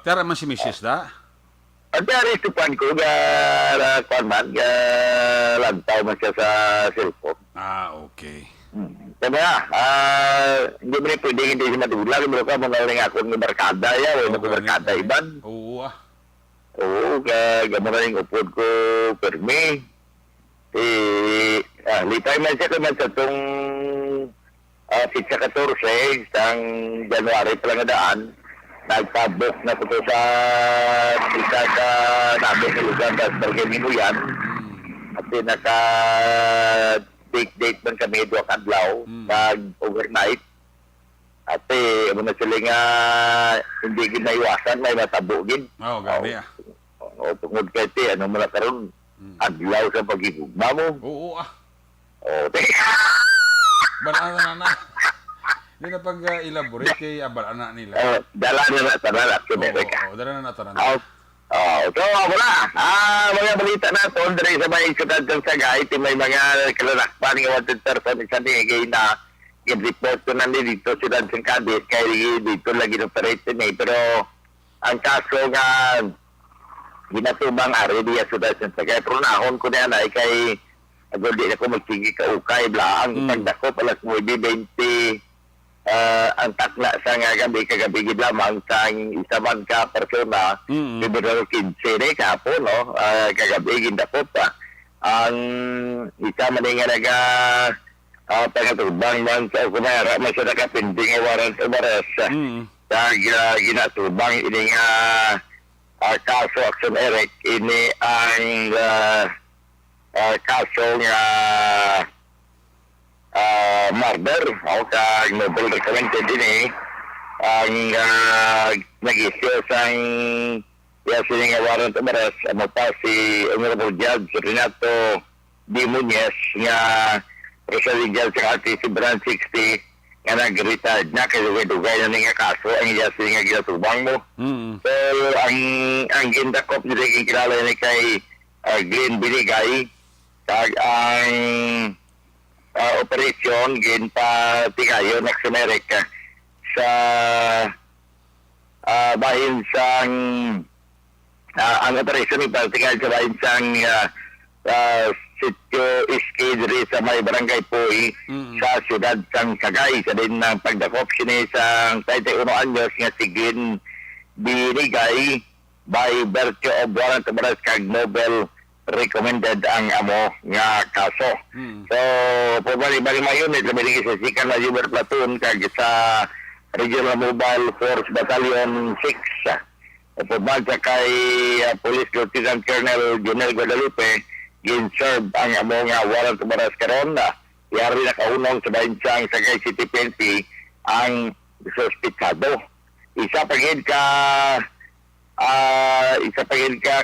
Tara man si Mrs. da? Dari tupan ko kuan man lantaw man siya sa cellphone. Okay. Kaya hindi mo rin pwede hindi siya madulag. Pero ka, mga ako ng barkada ya, o barkada iban. Oo Oo, gamo na yung upod ko permi. Litay man siya naman sa itong pizza 14, isang January pa lang daan. Nagpabok na ito sa pizza sa namin sa lugar sa Barangay yan. At date man kami doon kadlaw, nag-overnight. At mo na sila nga hindi ginaiwasan, may matabugin. Gabi Tungod kay ano mo na karon adlaw sa pagigugma mo. Oo Balana na. Hindi na pag-elaborate kay abalana nila. Dala na tanan at dala na tanan. So, wala. Mga balita na ito, dari sa mga siyudad ng Sagay, may mga kalalakpan ng 100% isa nigay na i-report ko na dito sila sa Cadiz kay dito lagi operate ni pero ang kaso nga ginatubang ari diya sa kaya pronahon ko na kay agad di ako magsige ka ukay blaan pagdako alas 9:20 ang takla sa nga gabi kagabi gid lamang sa isa man ka persona February 15 ni kapo no kagabi gindakop pa ang isa man nga naga pangatubang man sa kumara man sa nakapinding warrant of arrest sa ginatubang ini nga kaso Action Eric ini ang kaso nga murder o kag noble recommended ini ang nag-issue sang sini nga warrant of arrest ano pa si Honorable Judge Renato D. Muñez nga Presiding Judge sa si Branch 60 nga nag-retired na kaya dugay na nga kaso ang sini nga ginatubang mo so ang gindakop nila kilala ni kay Glenn Binigay kag ang operasyon ginpatigayon ng Amerika sa bahin sang ang operasyon ipatigayon sa bahin sang sitio Iskidri sa may barangay Puy sa siyudad sang Sagay sa din ng pagdakop sini sang 31 anyos nga si Glenn Binigay by virtue of warrant of arrest kag Nobel recommended ang amo nga kaso. So, pabali-bali unit lumiligi sa Sikan Majuber Platoon kag sa Regional Mobile Force Battalion 6. Pabali sa kay Police Lieutenant Colonel Junel Guadalupe gin-serve ang amo nga warrant of arrest karon yari na kaunong sa bahinsang sa kay City PNP ang suspitsado. Isa pagid ka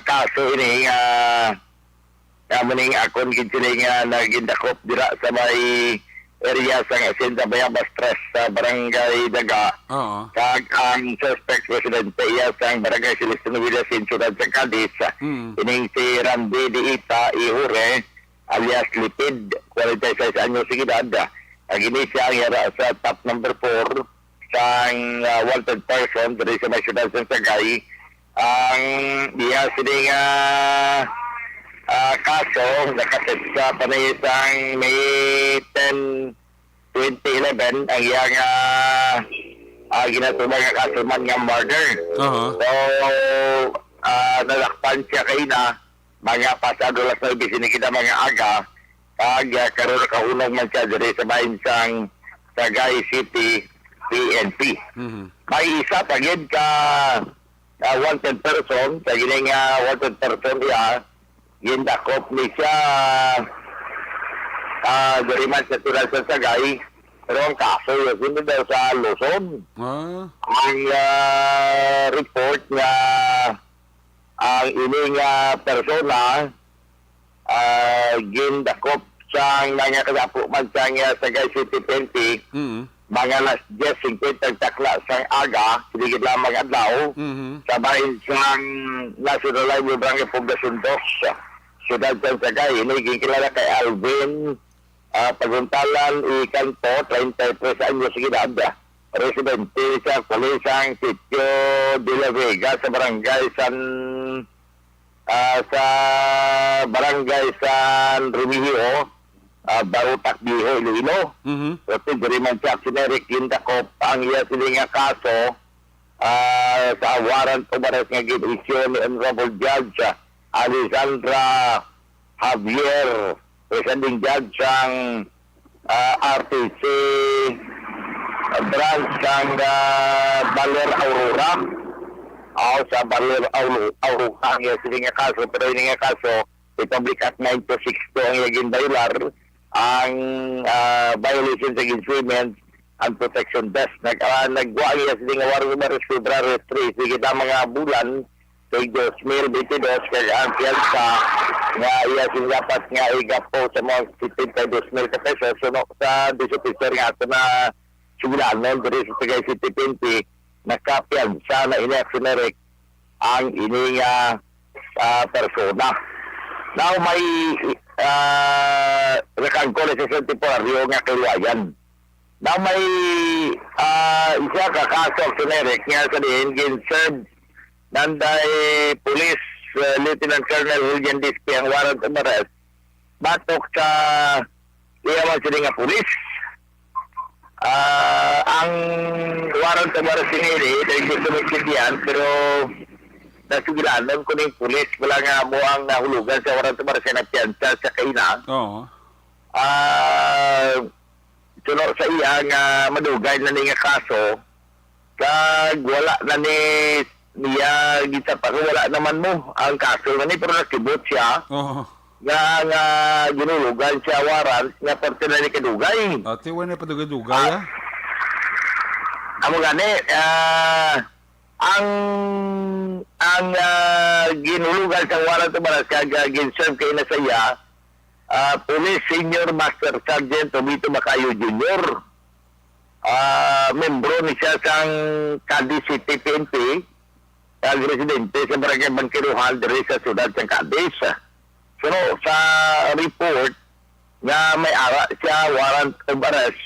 kaso ini maning akon gid nga nagindakop dira sa may area sa Hacienda Bayabas Tres sa Barangay Daga. Kag ang suspect presidente iya sa Barangay Celestino Villas in Ciudad sa Cadiz. Ining si Randy Diita Ihure alias Lipid, 46 anyos sa edad. Ang siya ang yara sa top number 4 sa wanted person diri sa may Ciudad sa Sagay. Ang iya sining kaso nakatid sa panayisang May 10, 2011 ang iyang ginatubang nga kaso man nga murder. So nalakpan siya kay na mga pasado las 9 sinikita mga aga kag karon kahunong man siya diri sa bahinsang Sagay City PNP. May isa pagid ka wanted person sa gining wanted person diya gindakop ni siya diriman sa tulad sa Sagay pero ang kaso yun daw sa Luzon. Ang report nga ang ining persona gindakop sa mga kadapo man sa Sagay City PNP mga alas 10:50 takla sa aga, sigit lamang adlaw, sa bahin sa National Library Barangay Poblacion 2, Siyudad sa Sagay. Ini kilala kay Alvin Paguntalan Ikanto, 33 anyos sa edad. Residente sa Pulisang Sitio de la Vega sa Barangay San Remigio, Barutak Biho, Iloilo. So, diri man siya Eric gindakop ang iya siling nga kaso sa warrant of arrest nga gid-issue ni Honorable Judge Alexandra Javier, Presiding Judge ang RTC branch ng Baler Aurora sa Baler Aurora ang iya siling nga kaso pero ini nga kaso Republic Act 9262 ang naging baylar ang violation against women and protection desk. Nagwagi sa nga warung maris February 3 sige na mga bulan kay 2022 kaya ang piyansa nga iya dapat nga igapo sa mga 52,000 ka pesos so sa disopister nga ito na sigulan diri sa Sagay City PNP nakapiyansa na in-exoneric ang ini nga persona. Now may rekangkole sa temporaryo nga kaluwayan na may isa ka kaso generic nga sa din gin-serve nanday Police Lieutenant Colonel Julian Disque ang warrant of arrest batok sa iyawan sila nga pulis. Ang warrant of arrest nila dahil gusto magsindihan pero nasigilanan ko ng pulis wala nga mo ang nahulugan sa warrant of arrest na piyansa sa kaina. Oo. Suno sa iya nga madugay na nga kaso kag wala na ni niya gita pa wala naman mo ang kaso na ni pero nakibot siya Oo. nga ginulugan siya warrant nga parte na ni kadugay. Ate, wala na padugay-dugay, ha? Amo gani ang ginulugan sa warrant of arrest kag gin-serve kay na sa iya Police Senior Master Sergeant Tomito Macayo Jr. Membro ni siya sang Cadiz City PNP kag residente sa Barangay Bangkiruhan diri sa siyudad sa Cadiz. So sa report nga may ara siya warrant of arrest.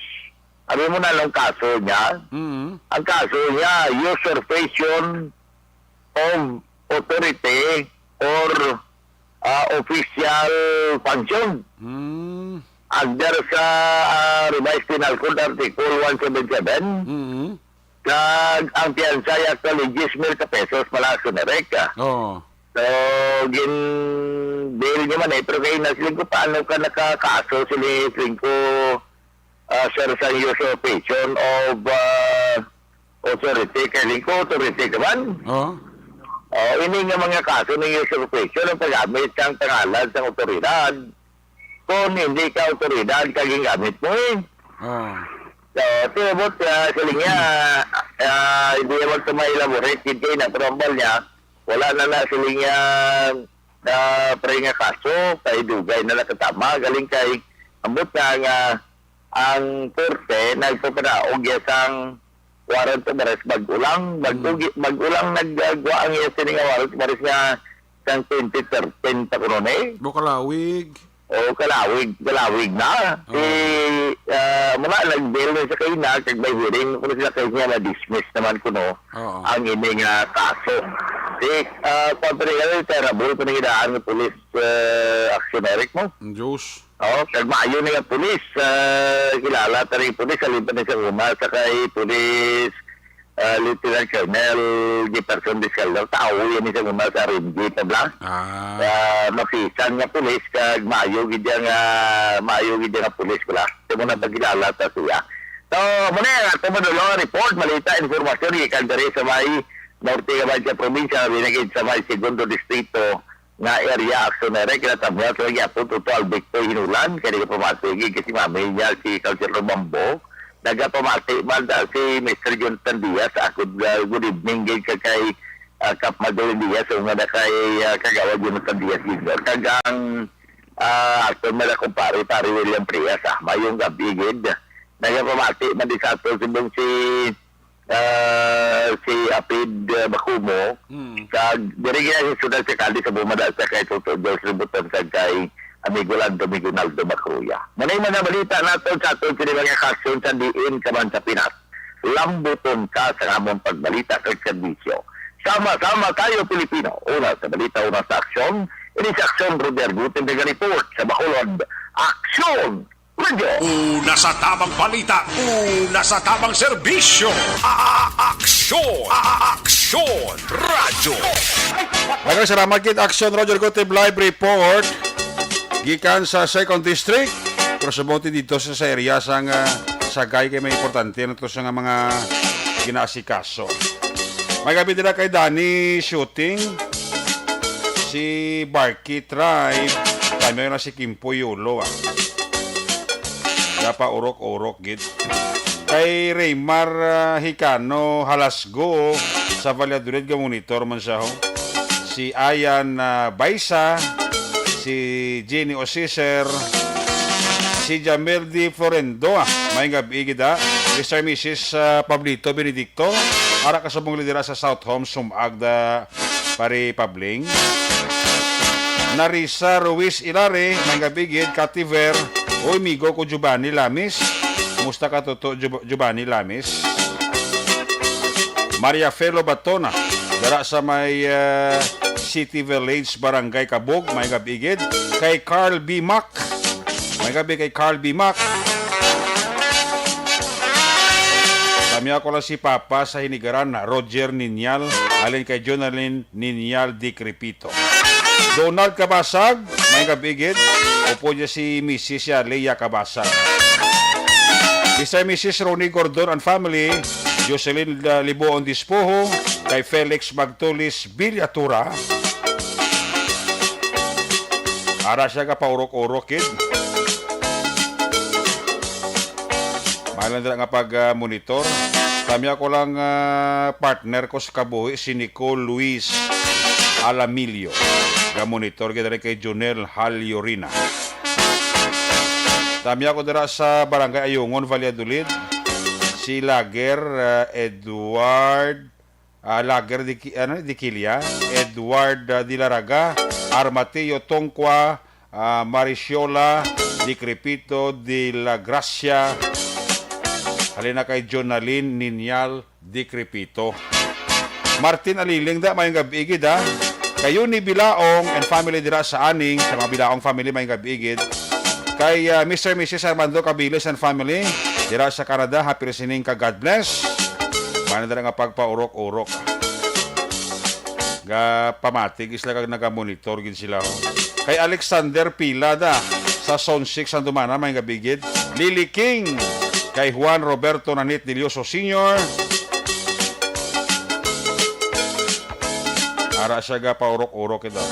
Abi mo na lang kaso niya. Ang kaso niya usurpation of authority or official function. Under sa Revised Penal Code Article 177, kag ang piyansa ay actually 10,000 pesos pala sunerek. Oo. So, gin-bail niya man pero kayo nasiling ko paano ka nakakaso siling ko sir sa usurpation of authority. Kaling ko authority ka man? Oo. Ini nga mga kaso ng usurpation ang paggamit ng pangalan sa otoridad. Kung hindi ka otoridad, kaging gamit mo eh. Oo. So, tinabot sila niya, hindi naman ito ma-elaborate, hindi na trombal niya, wala na sila niya na pre nga kaso, kay dugay na nakatama, galing kay ambot na nga ang korte, nagpapanaog yasang warrant of arrest bagulang naggagawa ang iya sila nga warrant of arrest nga sang 2013 pa kuno eh. Bukalawig. O kalawig na. Muna nag-bail na sa kayo na, kag may hearing, kung sila kayo niya na-dismiss naman kuno ang ining kaso. Company nga terrible, panangidaan ng police actioneric mo. Diyos. Kag maayo na yung pulis, kilala tayo yung pulis, alipan na siya uma, sa kay pulis, Lieutenant Colonel Jefferson Discalder, tao yan siya uma sa Rinji, tabla. Mapisan nga pulis, kag maayo gidya nga pulis ko lang. Ito mo na pagkilala ta siya. So, muna yan, ito mo dulo, report, malita, informasyon, ikan dari sa may Norte Gabancha Provincia, binagid sa may Segundo Distrito, nga area actionary kinatabla sa lagi po total Victor Hinulan kaya pamatigi kasi mamay niya si Culture Romambo nagapamati man si Mr. Jonathan Diaz ako good evening kay Kap Madolin Diaz so nga kay kagawa Jonathan Diaz Jr. kagang ako mala kumpare pare William Prias mayong gabigid nagapamati man di sa to si Apid Bakumo kag diri gyud sa sudad sa Cadiz sa bumada sa kay Toto George Ributan sa kay amigo Lando Migueldo Macruya. Manay man na balita nato sa aton kini mga kason sa diin kaman sa Pinas. Lambuton ka sa among pagbalita kag serbisyo. Sama-sama tayo Pilipino. Una sa balita, una sa aksyon. Ini sa aksyon Roder Gutenberg report sa Bacolod. Aksyon! Radio! Una sa tamang balita, una sa tamang serbisyo. Aksyon! Aksyon! Radyo! Maraming salamat kit Action Roger Goteb Live Report gikan sa 2nd District pero subuti dito sa area sang sagay kay may importante na ito sa mga ginasikaso. May gabi nila kay Danny shooting si Barky Tribe tayo na si Kimpo Yulo Dapa urok-urok gid. Kay Raymar Hicano Halasgo sa Valladolid ga monitor man siya ho. Si Ayan Baisa, si Jenny Osiser, si Jameldi Florendo may gabi gid Mr. Mrs. Pablito Benedicto ara kasubong lidera sa South Home sumagda pari Pabling. Narisa Ruiz Ilare may gabi gid Kativer Oy, migo ko Giovanni Lamis, Kamusta ka, Toto Giovanni Lamis? Maria Felo Batona, dara sa may City Village, Barangay Kabog, may gabigid. Kay Carl B. Mac, may gabi kay Carl B. Mac. Kami ako lang si Papa sa Hinigaran na Roger Ninyal, alin kay Jonalyn Ninyal Di Crepito. Donald Kabasag, may gabigid. Upo niya si Mrs. Leia Kabasag. Mr. Mrs. Ronnie Gordon and family, Jocelyn Liboon Dispoho, kay Felix Magtulis Villatura. Ara siya ka paurok-urok, kid. Mahalan nila nga pag-monitor. Kami ako lang partner ko sa kabuhi, si Nicole Luis Alamilio. Ga-monitor kita rin kay Jonel Halyorina. Kami ako dira sa Barangay Ayungon, Valladolid. Si Lager Edward Lager di Kilia, Edward Dilaraga, Armateo Tongqua, Mariciola Di Crepito de la Gracia. Halina kay Jonalyn Ninyal Di Crepito. Martin Aliling da may gabigid ha. Kayo ni Bilaong and family dira sa Aning, sa mga Bilaong family may gabigid. Kay Mr. and Mrs. Armando Cabiles and family dira sa Canada, happy listening ka, God bless. Mana dira nga pagpaurok-urok. Ga pamatig isla kag naga-monitor gid sila. Kay Alexander Pilada sa Zone 6 ang dumana may gabigid. Lily King, kay Juan Roberto Nanit Dilioso Sr. Ara siya ga paurok-urok ito.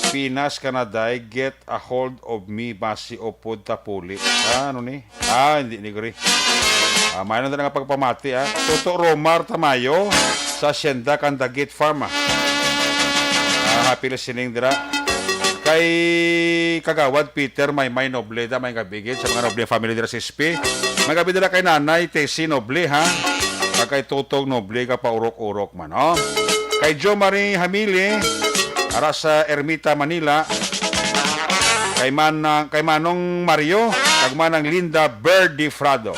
Pinas, Canada, get a hold of me, basi o pod tapuli. Ano ni? Hindi ni Gri. May na nga pagpamati, Toto Romar Tamayo sa Sienda, Candagate Farm, happy listening dira. Kay Kagawad Peter, may Noble, may gabigid sa mga Noble family dira sa SP. May gabigid dira kay Nanay Tessie Noble, Kay Tutog Noble, ka paurok-urok man, Kay Jo Marie Hamili, ara sa Ermita, Manila. Kay Manong Mario, kag Manang Linda Berdifrado.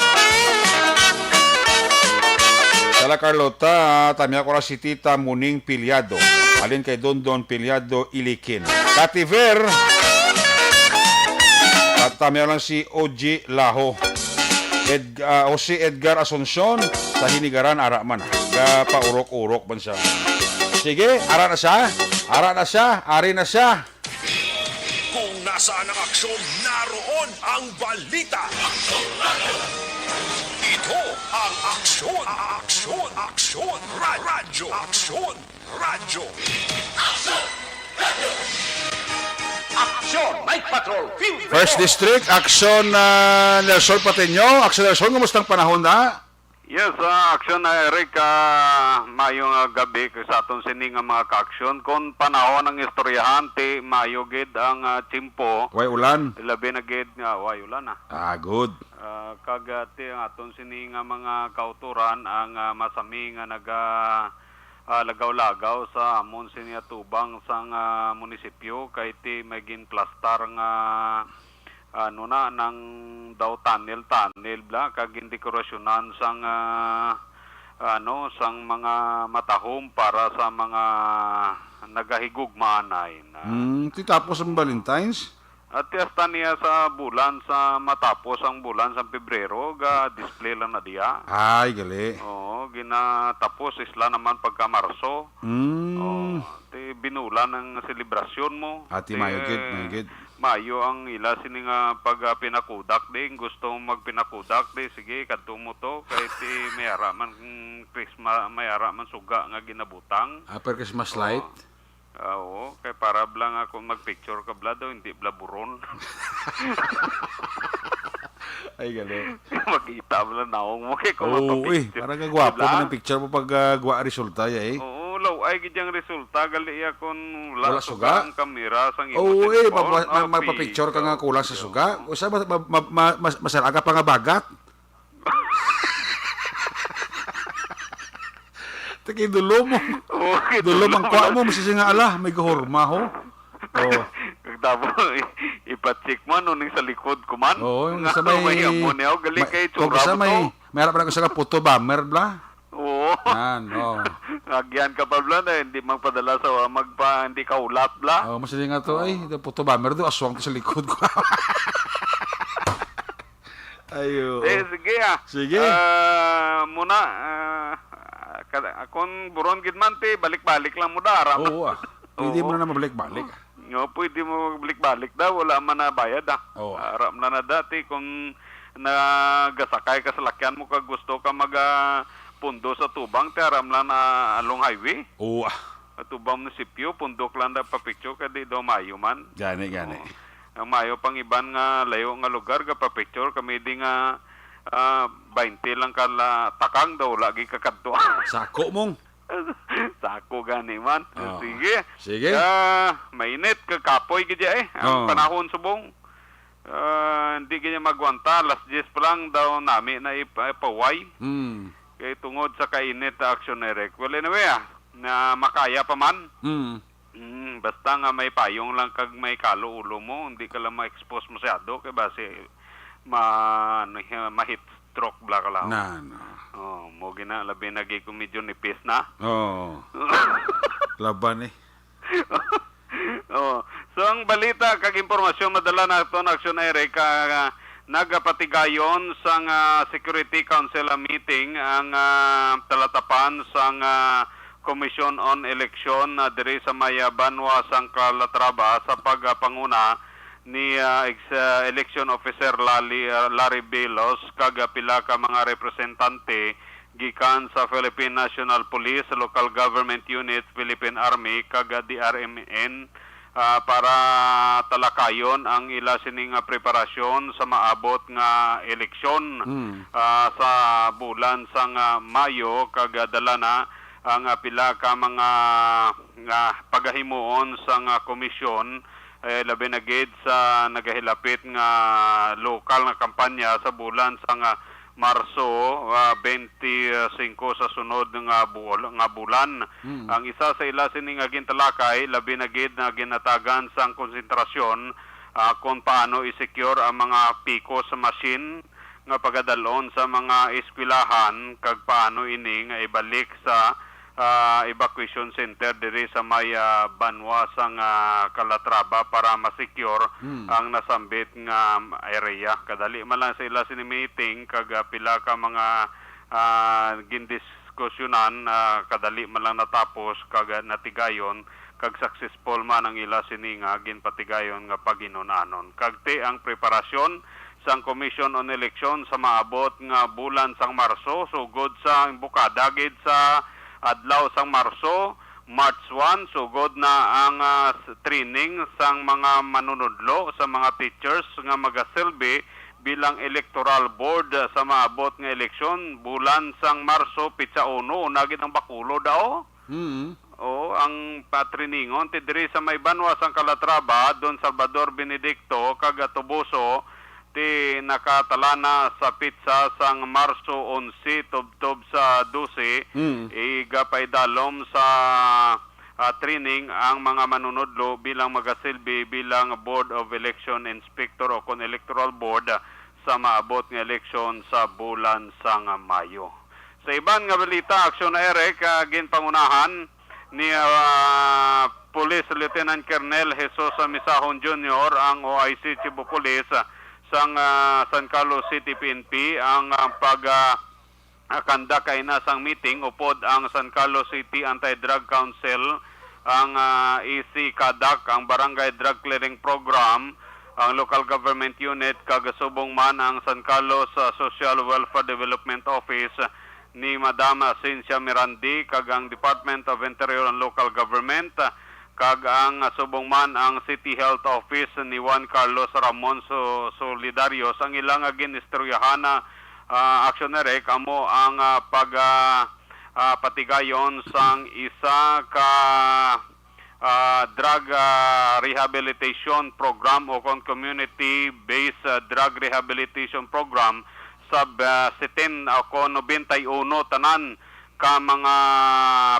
Sala Carlota, tamya ko ra si Tita Muning Pilyado. Alin kay Dondon Pilyado Ilikin. Kativer, at tamya lang si OG Laho. O si Edgar Asuncion sa Hinigaran, ara man. Ga paurok-urok man siya. Sige, ara na siya, ari na siya. Kung nasaan ang aksyon, naroon ang balita. Ito ang aksyon, radyo. Aksyon, Night Patrol, Field First District, Aksyon Nelson Pateño. Aksyon Nelson, kumustang panahon na? Yes, aksyon na Eric, mayong gabi sa atong sining nga mga ka-aksyon. Kung panahon ng istoryahan, ti mayo gid ang timpo. Way ulan. Labi na gid nga, way ulan Good. Kagati ang atong sining nga mga kauturan, ang masami nga lagaw-lagaw sa amon sinia tubang sang munisipyo, kay ti maging plastar nga nang daw tunnel bla kag dekorasyonan sang sang mga matahom para sa mga nagahigugmaanay na. Titapos ang Valentine's? At yasta niya sa bulan sa matapos ang bulan sa Pebrero, ga display lang na diya. Ay, gali. Oo, ginatapos isla naman pagka Marso. Ti binulan ng selebrasyon mo. Ati mayugid. Mayo ang ila sini nga pag pinakudak din, gusto magpinakudak din, sige kadto mo to kay ti mayara man Christmas, mayara man suga nga ginabutang. Per Christmas light. Oo, kay para blang ako magpicture ka bla daw, hindi bla buron. Ay gali. Makita bla naong mo kay ko picture. Para gagwapo man ang picture mo pag gwa resulta Oo, law ay gidyang resulta gali ya kun wala suga ang kamera sang imo. Magpa-picture ka nga kulang sa suga. Usa masaraga pa nga bagat. Taki dulo mo. Dulo mang kwa mo masisi nga ala, may gahorma ho. pagtabo ipatsik mo nuning sa likod ko man. Oo, yung Nga sa may... mo niya, galing kay Kung tsura sa mo may... to. Meron pa na ko sa puto bomber, bla? Oo. Yan, oo. Agyan ka pa bla na hindi magpadala sa hindi ka ulat bla. Oh, masali nga to, ay, ito puto bomber to, aswang to sa likod ko. Ayo. Sige ah. Sige. Muna, kung buron gid man ti, balik-balik lang mo da. Oo ah. Pwede mo na mabalik-balik. No, pwede mo balik-balik daw, wala man na bayad ah. Oo. Aram na dati kung nagasakay ka sa lakyan mo kag gusto ka pundo sa tubang, ti aram lang na along highway. Oo ah. Tubang munisipyo, pundok lang da pa-picture ka di daw mayo man. Gani. Ang mayo pang iban nga layo nga lugar ka pa-picture kami di nga 20 lang kala takang daw lagi kakadto. Sako mong. Sako gani man. Oh. Sige. Mainit kapoy gid ang panahon subong. Hindi ganyan magwanta, last 10 pa lang daw nami na ipaway. Kaya tungod sa kainit na action erect. Well anyway na makaya pa man. Basta nga may payong lang kag may kalo ulo mo, hindi ka lang ma-expose masyado kay base ma-heat stroke bla ka lang. Mo gina labi nagi ko medyo nipis na. Laban eh. So ang balita kag impormasyon madala na ito na action erect nagapatigayon sang Security Council meeting ang talatapan sang Commission on Election diri sa Maya Banwa sang Calatrava sa pagpanguna ni Election Officer Larry Belos kag pila ka mga representante gikan sa Philippine National Police, Local Government Unit, Philippine Army kag DRMN para talakayon ang ila sining preparasyon sa maabot nga eleksyon sa bulan sang Mayo kag dala na ang pila ka mga pagahimuon sang komisyon labi na gid sa nagahilapit nga lokal nga kampanya sa bulan sang Marso 25 sa sunod nga bulan. Ang isa sa ila sining gintalakay labi na gid na ginatagan sang konsentrasyon kung paano i-secure ang mga PCOS machine nga pagadalon sa mga eskwelahan kag paano ini nga ibalik sa evacuation center diri sa may Banwa sang Calatrava para ma-secure ang nasambit nga area. Kadali man lang sa ila sini meeting kag pila ka mga gindiskusyonan kadali man lang natapos kag natigayon kag successful man ang ila sini nga ginpatigayon nga paginon-anon. Kagti ang preparasyon sang Commission on Election sa maabot nga bulan sang Marso sugod sa bukada gid sa adlaw sang Marso, March 1, sugod na ang training sang mga manunudlo sa mga teachers nga magasilbi bilang electoral board sa maabot nga eleksyon bulan sang Marso pitsa 1 unagid ang bakulo daw. Ang patriningon ti diri sa may Banwa sang Calatrava Don Salvador Benedicto kag Tubuso ti nakatalana sa pizza sang Marso 11 tubtob sa 12 igapay dalom sa training ang mga manunudlo bilang magasilbi bilang Board of Election Inspector o kon Electoral Board sa maabot nga eleksyon sa bulan sang Mayo. Sa iban nga balita aksyon na erek ginpangunahan ni Police Lieutenant Colonel Jesus Misahon Jr. ang OIC Cebu Police sang San Carlos City PNP ang kanda kay nasang meeting upod ang San Carlos City Anti-Drug Council ang EC Kadak ang Barangay Drug Clearing Program ang Local Government Unit kagasubong man ang San Carlos Social Welfare Development Office ni Madam Cynthia Mirandi kag ang Department of Interior and Local Government kag ang subong man ang City Health Office ni Juan Carlos Ramon Solidarios ang ilang ginistoryahan na aksyonerek amo ang patigayon sang isa ka drug rehabilitation program o community-based drug rehabilitation program sa 7 o 91 tanan ka mga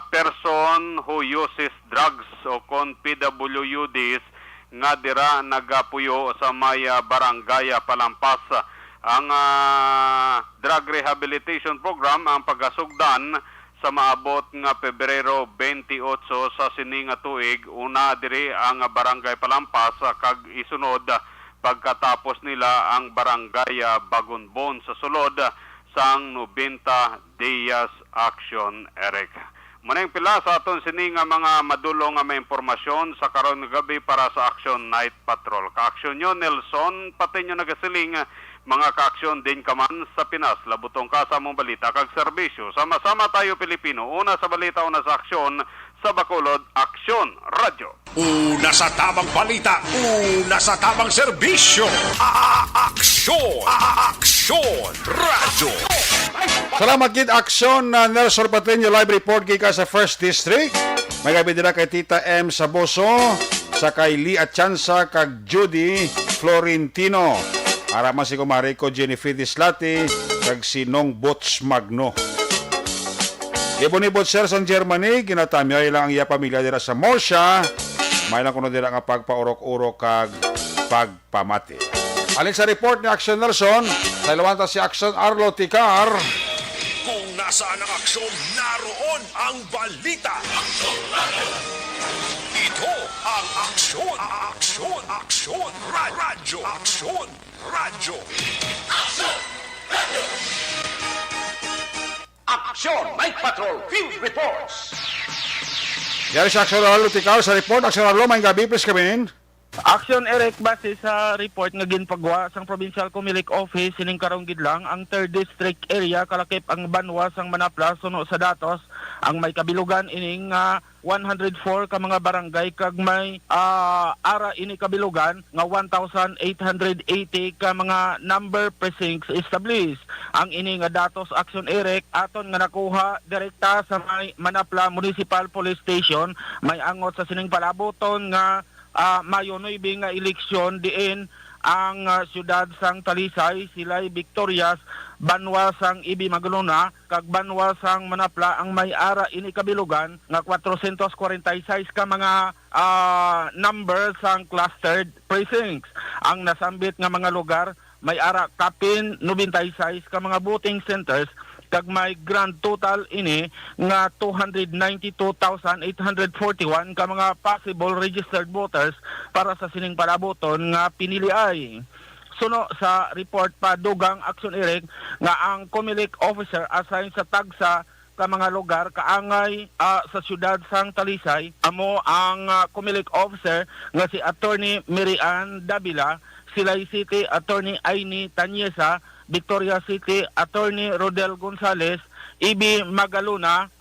person who uses drugs o kon PWUDs nga dira nagapuyo sa may barangay Palampas. Ang drug rehabilitation program ang pagasugdan sa maabot nga Pebrero 28 sa sining nga tuig. Una diri ang barangay Palampas kag isunod pagkatapos nila ang barangay Bagunbon sa sulod sang 90 Dias Action, Eric. Muneng pila sa aton sini nga mga madulong nga may impormasyon sa karon nga gabi para sa Action Night Patrol. Ka-aksyon nyo, Nelson, pati nyo nagasiling mga ka-aksyon din kaman sa Pinas. Labutong ka sa mong balita kag serbisyo. Sama-sama tayo Pilipino. Una sa balita, una sa aksyon. Sa Bacolod, Aksyon Radyo. Una sa tamang balita, una sa tamang serbisyo. Aksyon! Aksyon Radyo! Salamat gid aksyon na Nelson Pateño live report gikan sa First District. May gabi dira kay Tita M Saboso, sa kay Lee Atienza kag Judy Florentino. Araman si Kumari ko Jennifer Dislati kag si Nong Bots Magno. Ibon-ibon sir sa Germany, ginatamyay lang ang iya pamilya dira sa Morsha. May lang kuno dira nga pagpaurok-urok kag pagpamati. Alin sa report ni Action Nelson, sa ilawanta si Action Arlo Ticar. Kung nasaan ang aksyon, naroon ang balita. Ito ang aksyon, aksyon, aksyon, radyo, aksyon, radyo. Aksyon Night Patrol Field Reports. Yari si Action Arlo Ticar sa report. Action Arlo, may gabi, please come in. Action Eric, base sa report nga ginpagwa sang Provincial Comelec Office sining karong gidlang ang 3rd District area kalakip ang Banwa sang Manapla suno sa datos ang may kabilugan ining 104 ka mga barangay kag may ara ini kabilugan nga 1,880 ka mga number precincts established. Ang ini nga datos Action Eric aton nga nakuha direkta sa may Manapla Municipal Police Station may angot sa sining palaboton nga Mayo 9 nga eleksyon diin ang siyudad sang Talisay, Silay, Victorias, Banwa sang Ibi Maglona, kag Banwa sang Manapla ang may ara ini kabilugan nga 446 ka mga number sang clustered precincts. Ang nasambit nga mga lugar may ara kapin 96 ka mga voting centers kag may grand total ini nga 292,841 ka mga possible registered voters para sa sining palaboton nga piniliay. Suno sa report pa dugang Action Eric nga ang Comelec officer assigned sa tagsa ka mga lugar kaangay sa siyudad sang Talisay amo ang Comelec officer nga si Attorney Mirian Davila, Silay City Attorney Aini Tanyesa, Victoria City Attorney Rodel Gonzales, Ibi Magaluna,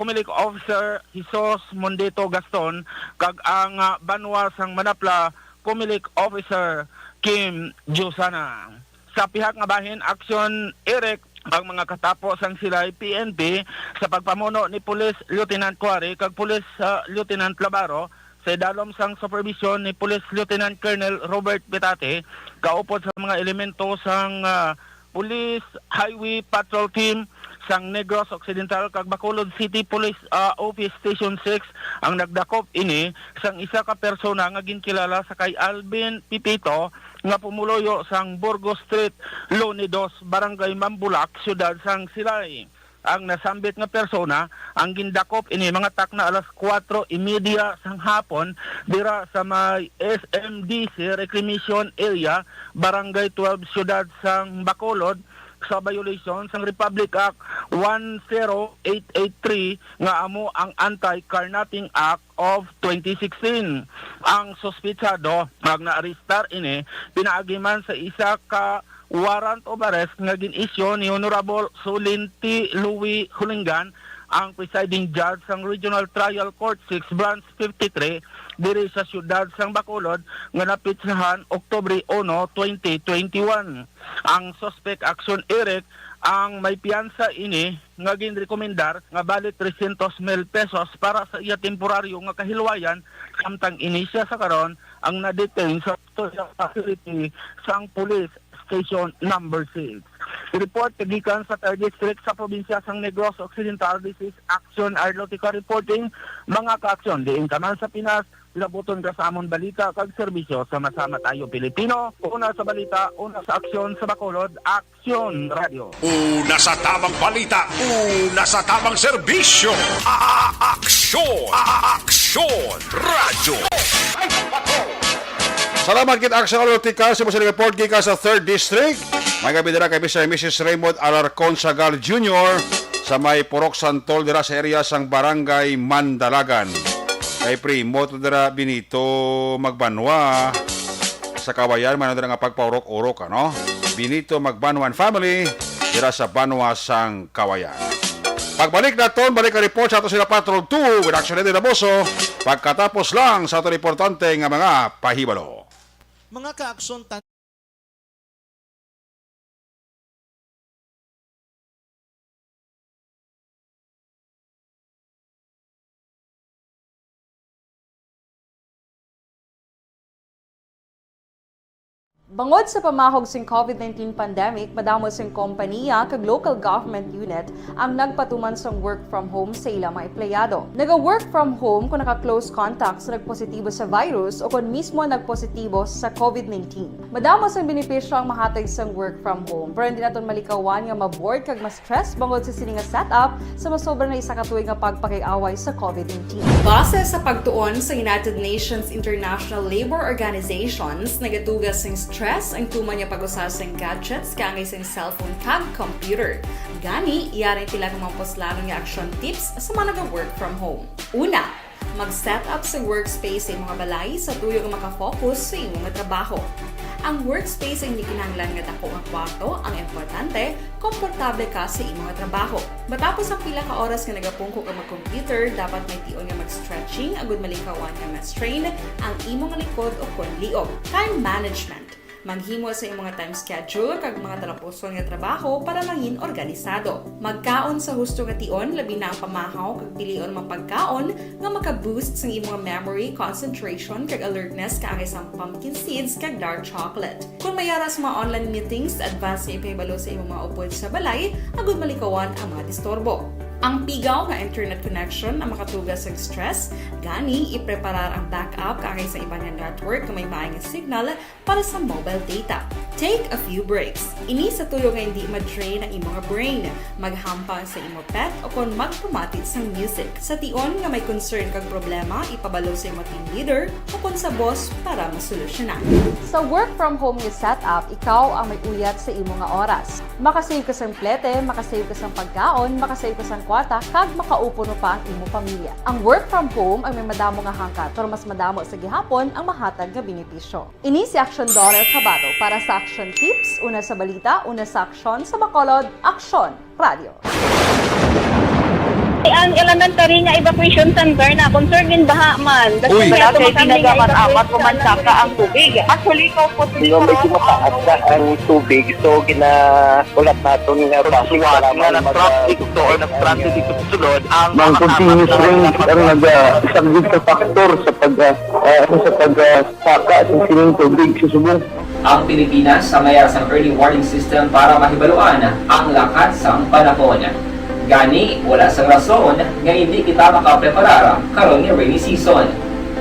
Comelec Officer Jesus Mondito Gaston, kag ang Banwa sang Manapla Comelec Officer Kim Josana. Sa pihak nga bahin Action Eric ang mga katapos ang sila'y PNP sa pagpamuno ni Police Lieutenant Cuare kag Police Lieutenant Labaro sa idalom sang supervision ni Police Lieutenant Colonel Robert Petate kaupod sa mga elemento sang Police Highway Patrol Team sang Negros Occidental kag Bacolod City Police Office Station 6 ang nagdakop ini sang isa ka persona nga ginkilala sa kay Alvin Pipito nga pumuloyo sang Burgos Street, Lonidos, Barangay Mambulak, siyudad sang Silay. Ang nasambit nga persona ang gindakop ini mga takna alas 4:30 sang hapon dira sa may SMDC Reclamation Area, Barangay 12, siyudad sang Bacolod sa violation sang Republic Act 10883 nga amo ang Anti-Carnapping Act of 2016. Ang sospitsado mag na-arestar ini pinaagiman sa isa ka warrant of arrest nga gin-issue ni Honorable Sulinti Louis Hulingan, ang presiding judge sang Regional Trial Court 6 Branch 53 diri sa siyudad sang Bacolod nga napitsahan Oktubre 1, 2021. Ang suspect Action Eric ang may piyansa ini nga ginrekomendar nga balik 300,000 pesos para sa iya temporaryo nga kahilwayan samtang ini siya sa karon ang na-detain sa facility sang Police Station number 6. Report kagikan sa 3rd District sa probinsya sang Negros Occidental. This is Action Arlotica reporting. Mga ka-aksyon, diin ka man sa Pinas, ilabuton ka sa amon balita kag serbisyo sama-sama tayo Pilipino. Una sa balita, una sa aksyon sa Bacolod, Aksyon Radio. Una sa tamang balita, una sa tamang serbisyo. Aksyon! Aksyon! Radyo! Salamat kit Action Tika sa mga report kika sa 3rd District. May gabi dira kay Mr. and Mrs. Raymond Alarcon Sagal Jr. sa may Purok Santol dira sa area sang Barangay Mandalagan. Kay primo to dira Benito Magbanwa sa Kawayan man dira nga pagpaurok-urok ano. Benito Magbanwan family dira sa Banwa sang Kawayan. Pagbalik naton, balik ang report sa ato sila Patrol 2 with Action Eddie Laboso. Pagkatapos lang sa ato importante nga mga pahibalo. Mga kaaksyon Bangod sa pamahog sing COVID-19 pandemic, madamo sing kompanya kag local government unit ang nagpatuman sang work from home sa ilang mga empleyado. Naga-work from home kung naka-close contacts na nagpositibo sa virus o kung mismo nagpositibo sa COVID-19. Madamo sang benepisyo ang mahatag sang work from home, pero hindi naton malikawan nga ma-bored kag ma-stress bangod sa sini nga setup sa masobra na isa ka tuig nga pagpakiaway sa COVID-19. Base sa pagtuon sa United Nations International Labour Organizations, nagatugas sing stress ang tuman niya pag-usas ng gadgets kangay sa cellphone kag computer. Gani, iyari tila ng mga poslano nga action tips sa mga nag-work from home. Una, mag-set up sa workspace sa mga balay sa tuyo nga makafocus sa imong trabaho. Ang workspace ay hindi kinahanglan nga dako ang kwarto, ang importante, komportable ka sa imong trabaho. Matapos ang pila ka oras nga nagapungko ka mag-computer, dapat may tion nga mag-stretching agud malikawan nga ma-strain ang imong likod o konliog. Time management. Maghimo sa imong time schedule kag mga talapuson nga trabaho para langin organisado. Magkaon sa husto nga tion labi na ang pamahaw kag pilion mang pagkaon nga maka-boost sa imong memory, concentration kag alertness kaagay sa pumpkin seeds kag dark chocolate. Kung mayara sa mga online meetings, advance sa ipahibalo sa imong mga upod sa balay agud malikawan ang mga disturbo. Ang pigaw nga internet connection ang makatugas sa stress, gani ipreparar ang backup kaagay sa ibang network na may maayong signal para sa mobile data. Take a few breaks. Ini sa tuyo nga hindi ma-drain ang imong brain, maghampang sa imong pet o kung magpumatit sa music. Sa tion nga may concern kag problema, ipabalo sa imong team leader o kung sa boss para masolusyonan. Sa work from home nga setup, ikaw ang may uyat sa imong nga oras. Makasave ka sang plete, makasave ka sang pagkaon, makasave ka sang kwarta, kag makaupo no pa ang imong pamilya. Ang work from home ay may madamo nga hangkat, pero mas madamo sa gihapon ang mahatag nga benepisyo. Ini si Action Daughter Cabato para sa Action Tips, una sa balita, una sa aksyon sa Bacolod, Aksyon Radio. Ang elementary nga evacuation center na concern din baha man. Uy, kasi tinagaman amat pumansaka ang tubig. Actually, ko po Di ba medyo mataas na ang tubig, so ulat natin nga pasiwala nga ng traffic to or ng traffic dito sulod ang continuous rain ang nag-isang sa factor sa pagsaka sa sining tubig sa subong. Ang Pilipinas sa mayas ang early warning system para mahibaluan ang lakat sa panahon. Gani, wala sa rason nga hindi kita makapreparar karon nga rainy season.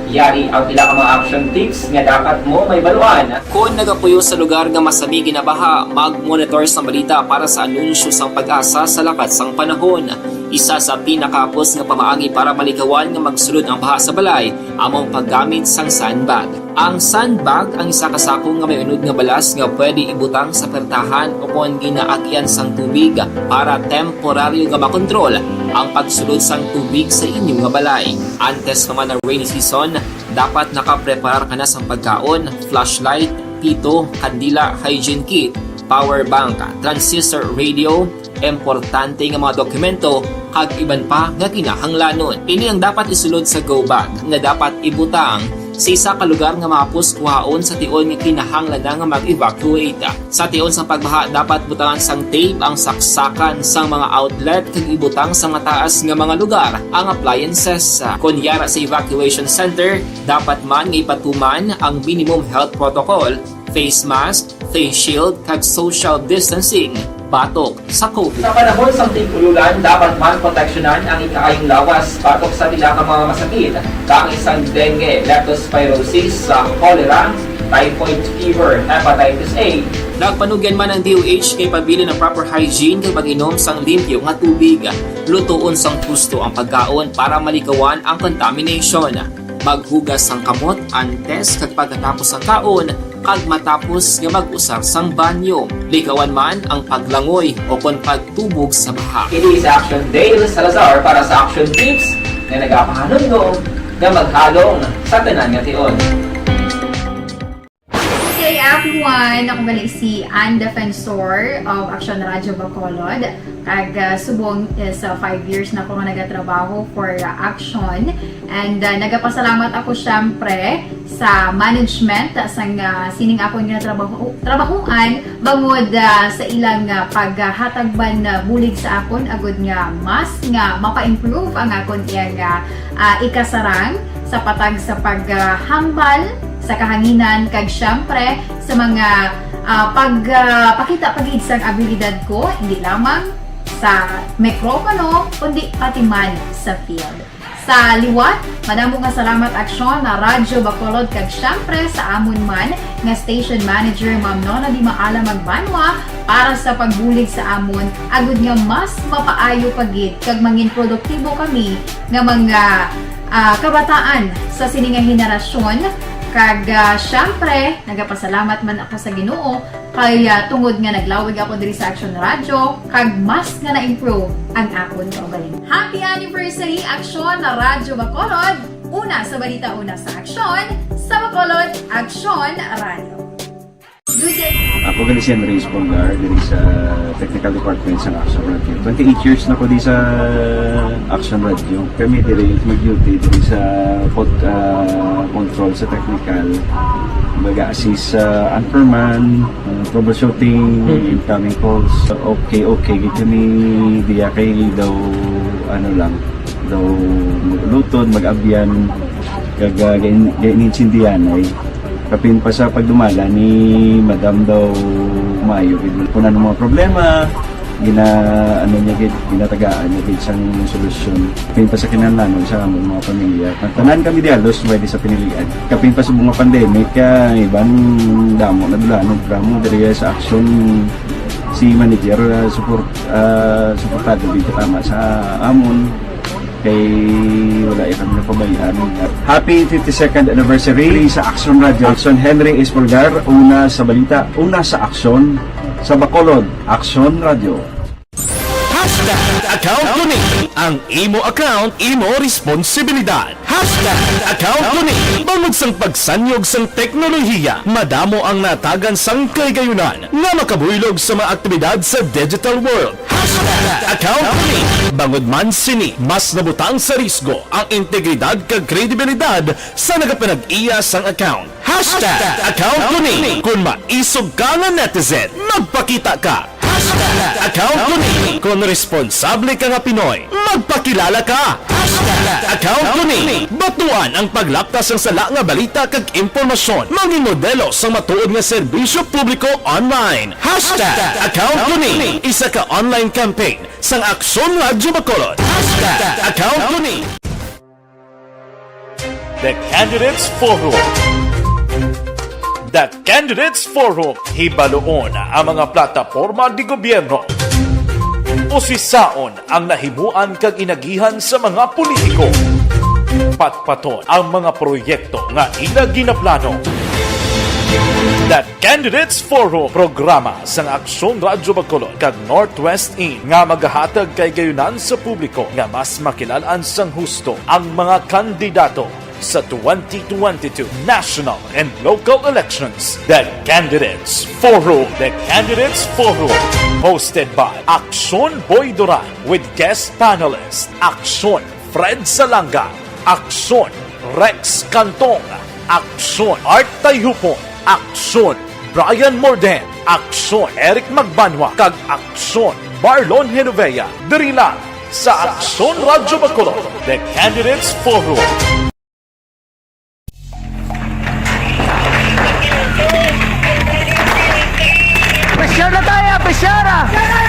Yari ang pila ka mga action tips nga dapat mo may baluan. Kung nagapuyo sa lugar nga masabi ginabaha, mag-monitor sa balita para sa anunsyo sang pag-asa sa lakat sang panahon. Isa sa pinakapos nga pamaagi para malikawan nga magsulod ang baha sa balay, among paggamit sang sandbag. Ang sandbag ang isa kasakong nga may unod nga balas nga pwede ibutang sa pertahan o kung ginaagyan sang tubig para temporaryo nga makontrol ang pagsulod sang tubig sa inyong nga balay. Antes naman ng rainy season, dapat nakapreparar ka na sang pagkaon, flashlight, pito, kandila, hygiene kit, power bank, transistor radio, importante nga mga dokumento kag iban pa nga kinahanglanon. Ini ang dapat isulod sa go bag nga dapat ibutang sa isa ka lugar nga mapos kuhaon sa tion nga kinahanglan nga mag-evacuate. Sa tion sa pagbaha dapat butangan sang tape ang saksakan sang mga outlet kag ibutang sa mataas nga mga lugar ang appliances. Kunyara sa evacuation center, dapat man nga ipatuman ang minimum health protocol, face mask, face shield kag social distancing. batok sa COVID. Sa panahon sa tigululan, dapat man proteksyonan ang ikaayong lawas batok sa pila ka mga masakit, kang isang dengue, leptospirosis, cholera, typhoid fever, hepatitis A. Nagpanugyan man ang DOH kay pabili ng proper hygiene kay pag-inom sang limpyo nga tubig. Lutuon sang gusto ang pagkaon para malikawan ang contamination. Maghugas sang kamot antes kag pagkatapos ang kaon kag matapos nga mag-usar sang banyo. Likawan man ang paglangoy o kon pagtubog sa baha. Kini sa Action Dale Salazar para sa Action Tips na nagapahanong nga maghalong sa tanan nga tion. Hey everyone! Ako bali si Ann Defensor of Action Radio Bacolod. Kag subong sa 5 years na ako nga nagatrabaho for Action. And nagapasalamat ako syempre sa management sang sining ako nga trabahuan bangod sa ilang paghatagban bulig sa akon agud nga mas nga mapa-improve ang akon iyang ikasarang sa patag sa paghambal sa kahanginan kag syempre sa mga pagpakita pagid sang abilidad ko hindi lamang sa mikropono kundi pati man sa field. Sa liwat, madamo nga salamat Aksyon na Radyo Bacolod kag syempre sa amon man nga station manager Ma'am Nona Di Maala Magbanwa para sa pagbulig sa amon agud nga mas mapaayo pagid kag mangin produktibo kami nga mga kabataan sa sininga henerasyon. Kag syempre, nagapasalamat man ako sa Ginoo kay tungod nga naglawig ako diri sa Action Radio kag mas nga na-improve ang akon kaugaling. Happy anniversary Action na Radyo Bacolod! Una sa balita, una sa Action, sa Bacolod, Action Radio. Good day! Ako gali si Andres Polgar diri sa Technical Department sa Action Radio. 28 years na ko di sa Action Radio. Kami diri mag-duty diri sa control sa technical. Mag-assist sa anchorman, troubleshooting, incoming calls. Okay. Gito kami diya kay daw daw maglutod, mag-abyan, ganinsindihan ay kapin pa sa pagdumala ni Madam daw Mayo kung ano mga problema ginatagaan niya isang solusyon kapin pa sa kinahanglan sa among mga pamilya tanan kami dialos pwede sa pinilian kapin pa sa mga pandemic ibang damo na dulanon programo diri sa Action si manager suportado dito tama sa amon kay wala kami napabayaan. Happy 52nd anniversary sa Action Radio. Action Henry Espolgar, una sa balita, una sa Action, sa Bacolod, Action Radio. Account ko ni ang imo account, imo responsibilidad. Account ko ni bangod sang pagsanyog sang teknolohiya, madamo ang natagan sang kaygayunan nga makabuylog sa mga aktibidad sa digital world. Account ko ni bangod man sini mas nabutang sa risgo ang integridad kag kredibilidad sa nagapanag-iya sang account. Account ko ni kung maisog ka nga netizen, magpakita ka. Account ko ni kung responsable ka nga Pinoy, magpakilala ka. Account ko ni batuan ang paglaptas ng sala nga balita kag impormasyon, maging modelo sa matuod nga serbisyo publiko online. Account ko ni isa ka online campaign sang Aksyon Radyo Bacolod. Account ko ni The Candidates Forum. The Candidates Forum, hibaloon ang mga plataporma di gobyerno. Usisaon ang nahimuan kag inagihan sa mga politiko. Patpaton ang mga proyekto nga ila ginaplano. The Candidates Forum, programa sa Aksyon Radyo Bacolod kag Northwest In nga magahatag kay gayunan sa publiko nga mas makilalaan sang husto ang mga kandidato sa 2022 national and local elections. The Candidates Forum. The Candidates Forum. Hosted by Aksyon Boy Duran with guest panelists Aksyon Fred Salanga, Aksyon Rex Cantong, Aksyon Art Tayhupon, Aksyon Brian Morden, Aksyon Eric Magbanwa, kag Aksyon Marlon Genovea. Diri lang sa Aksyon Radyo Bacolod. The Candidates Forum. Pressure na tayo! Pressure!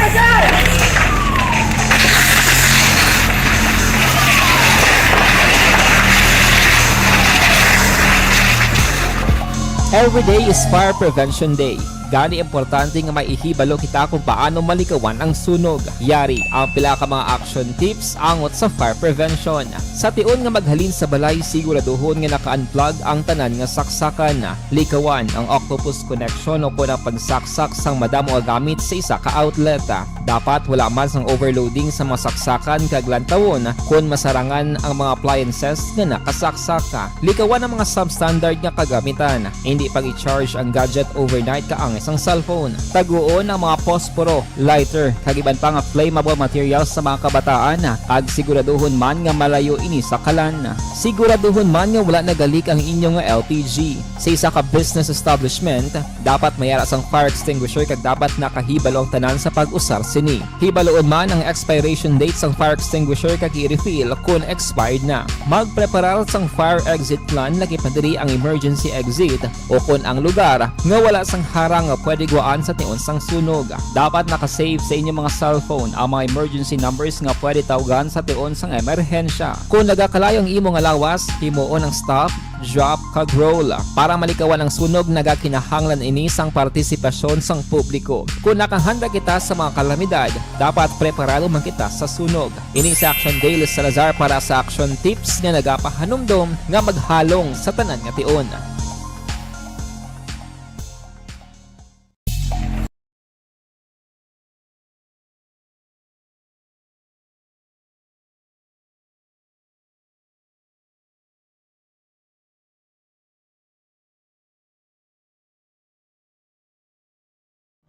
Every day is Fire Prevention Day. Gani importante nga maihibalo kita kung paano malikawan ang sunog. Yari ang pila ka mga action tips angot sa fire prevention. Sa tion nga maghalin sa balay, siguraduhon nga naka-unplug ang tanan nga saksakan. Likawan ang octopus connection o kung ang pagsaksak sang madamo nga gamit sa isa ka outlet. Dapat wala man sang overloading sa mga saksakan kag lantawon kung masarangan ang mga appliances nga nakasaksaka. Likawan ang mga substandard nga kagamitan. Hindi pag i-charge ang gadget overnight kaang isang cellphone. Taguon ang mga posporo, lighter, kag iban pa nga flammable materials sa mga kabataan. Ag siguraduhon man nga malayo ini sa kalan. Siguraduhon man nga wala nagalik ang inyong nga LPG. Sa isa ka business establishment, dapat mayara sang fire extinguisher kag dapat nakahibalo ang tanan sa pag-usar sini. Hibaloon man ang expiration date sang fire extinguisher kag i-refill kung expired na. Magpreparar sang fire exit plan lagi pa diri ang emergency exit o kung ang lugar nga wala sang harang nga pwede guaan sa tion sang sunog. Dapat nakasave sa inyong mga cellphone ang mga emergency numbers nga pwede tawagan sa tion sang emerhensya. Kung nagakalayo ang imong alawas, himuon ang stop, drop, kag roll. Para malikawan ang sunog, nagakinahanglan ini sang partisipasyon sang publiko. Kung nakahanda kita sa mga kalamidad, dapat preparado man kita sa sunog. Ini sa Action Daily Salazar para sa action tips nga nagapahanumdom nga maghalong sa tanan nga tion.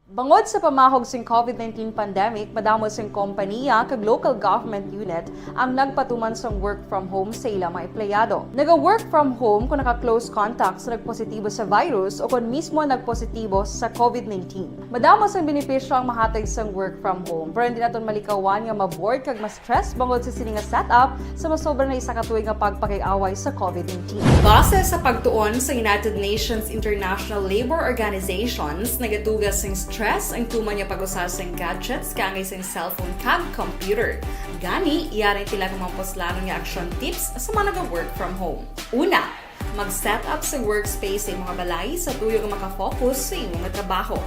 Bangod sa pamahog sing COVID-19 pandemic, madamo sing kompanya kag local government unit ang nagpatuman sang work from home sa ilang mga empleyado. Naga-work from home kung naka-close contact sa nagpositibo sa virus o kung mismo nagpositibo sa COVID-19. Madamo sang benepisyo ang mahatag sang work from home, pero hindi naton malikawan nga ma-bored kag ma-stress bangod sa sini nga setup sa masobra na isa ka tuig nga pagpakiaway sa COVID-19. Base sa pagtuon sa United Nations International Labor Organizations, nagatugas sing stress ang tuman niya pag-usar sa gadgets kangay sa cellphone kag computer. Gani, iyarin tila ng mga poslano nga action tips sa mga nag-work from home. Una, mag-set up sa workspace sa mga balay sa tuyo nga makafocus sa imong trabaho.